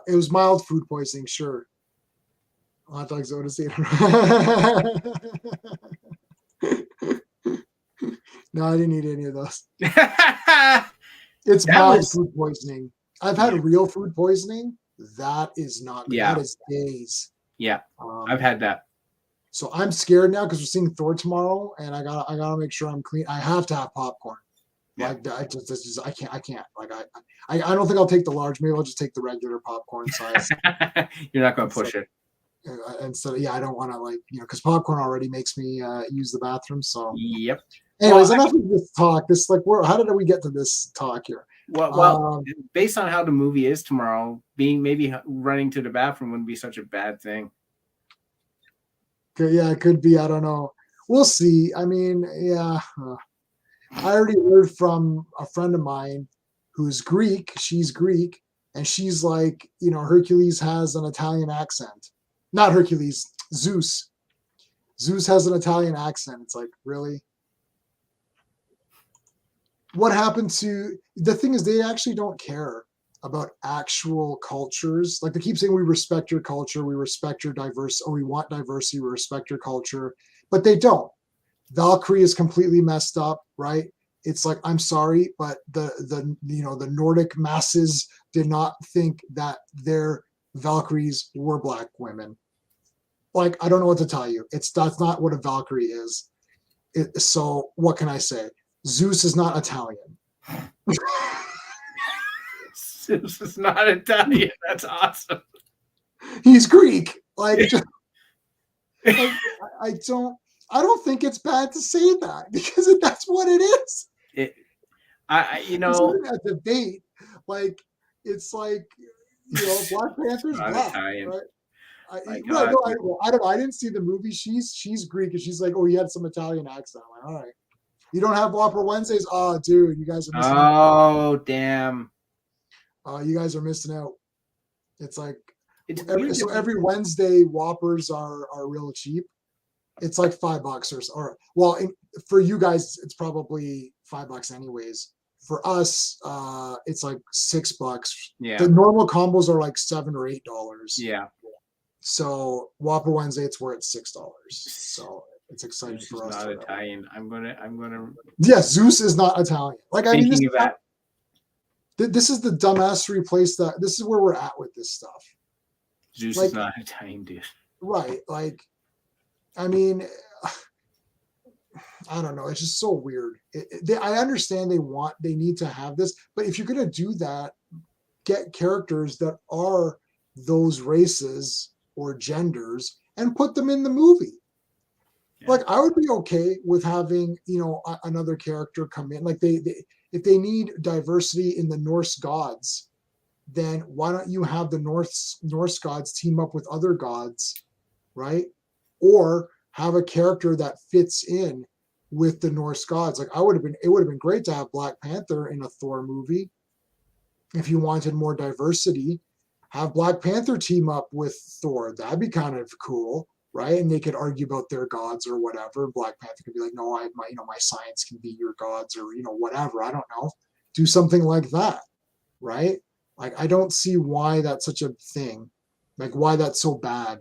It was mild food poisoning, sure. Hot dogs, I would say. No, I didn't eat any of those. It's mild food poisoning. I've had real food poisoning. That is not good. Yeah. That is days. Yeah, I've had that. So I'm scared now because we're seeing Thor tomorrow, and I gotta make sure I'm clean. I have to have popcorn. Yeah. Like I can't. Like I don't think I'll take the large. Maybe I'll just take the regular popcorn size. You're not going to push it. And so I don't want to because popcorn already makes me use the bathroom. So yep. Anyways, enough of this talk. This how did we get to this talk here? Well, based on how the movie is tomorrow, maybe running to the bathroom wouldn't be such a bad thing. Yeah, it could be. I don't know. We'll see. I mean, yeah. I already heard from a friend of mine who's Greek. She's Greek, and she's like, Hercules has an Italian accent. Not Hercules, Zeus. Zeus has an Italian accent. It's like, really? What happened to the thing is they actually don't care about actual cultures. Like they keep saying, we respect your culture, we respect your diversity, or we want diversity, we respect your culture, but they don't. Valkyrie is completely messed up, right? It's like, I'm sorry, but the Nordic masses did not think that their Valkyries were black women. Like, I don't know what to tell you. That's not what a Valkyrie is. So what can I say? Zeus is not Italian. Zeus is not Italian. That's awesome. He's Greek. Like, I don't think it's bad to say that because that's what it is. You know, it's a debate. Like, it's like, you know, Black Panther's black, Italian. right? I don't know. I didn't see the movie. She's Greek, and she's like, oh, he had some Italian accent. I'm like, all right. You don't have Whopper Wednesdays? Oh, dude, you guys are missing out. Oh, damn. You guys are missing out. It's like It's every Wednesday Whoppers are real cheap. It's like $5 or well, for you guys it's probably $5 anyways. For us, it's like $6. Yeah. The normal combos are like $7 or $8. Yeah. So Whopper Wednesday, it's where it's $6. So it's exciting Zeus for us. Not Italian. I'm gonna. Yeah, Zeus is not Italian. Like, I mean, this is the dumbassery place that this is where we're at with this stuff. Zeus is not Italian, dude. Right. Like, I mean, I don't know. It's just so weird. I understand they need to have this, but if you're going to do that, get characters that are those races or genders and put them in the movie. Yeah. Like, I would be okay with having, you know, another character come in. Like, if they need diversity in the Norse gods, then why don't you have the Norse gods team up with other gods, right? Or have a character that fits in with the Norse gods. Like, it would have been great to have Black Panther in a Thor movie. If you wanted more diversity, have Black Panther team up with Thor. That'd be kind of cool, right? And they could argue about their gods or whatever. Black Panther could be like, no, my science can be your gods, or, you know, whatever. I don't know. Do something like that, right? Like, I don't see why that's such a thing, like why that's so bad.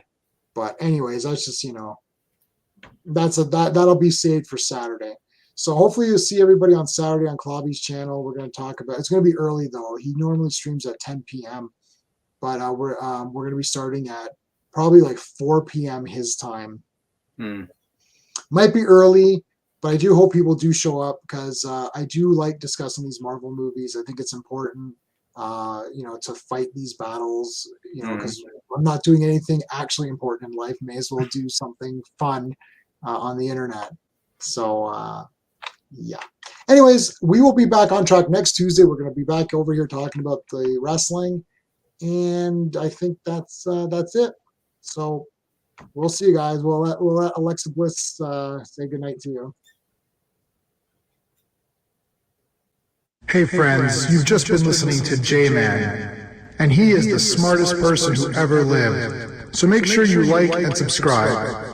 But anyways, that's just, you know, that'll be saved for Saturday. So hopefully you'll see everybody on Saturday on Clobby's channel. We're going to talk about, it's going to be early though. He normally streams at 10 p.m. But we're going to be starting at probably like 4 p.m. his time. Might be early, but I do hope people do show up because I do like discussing these Marvel movies. I think it's important, you know, to fight these battles, you know, because I'm not doing anything actually important in life. May as well do something fun on the internet. So, yeah. Anyways, we will be back on track next Tuesday. We're going to be back over here talking about the wrestling. And I think that's it. So we'll see you guys. We'll let Alexa Bliss say goodnight to you. Hey friends, you've just been listening to J-Man, and he is the smartest person who ever lived. So make sure you like and subscribe.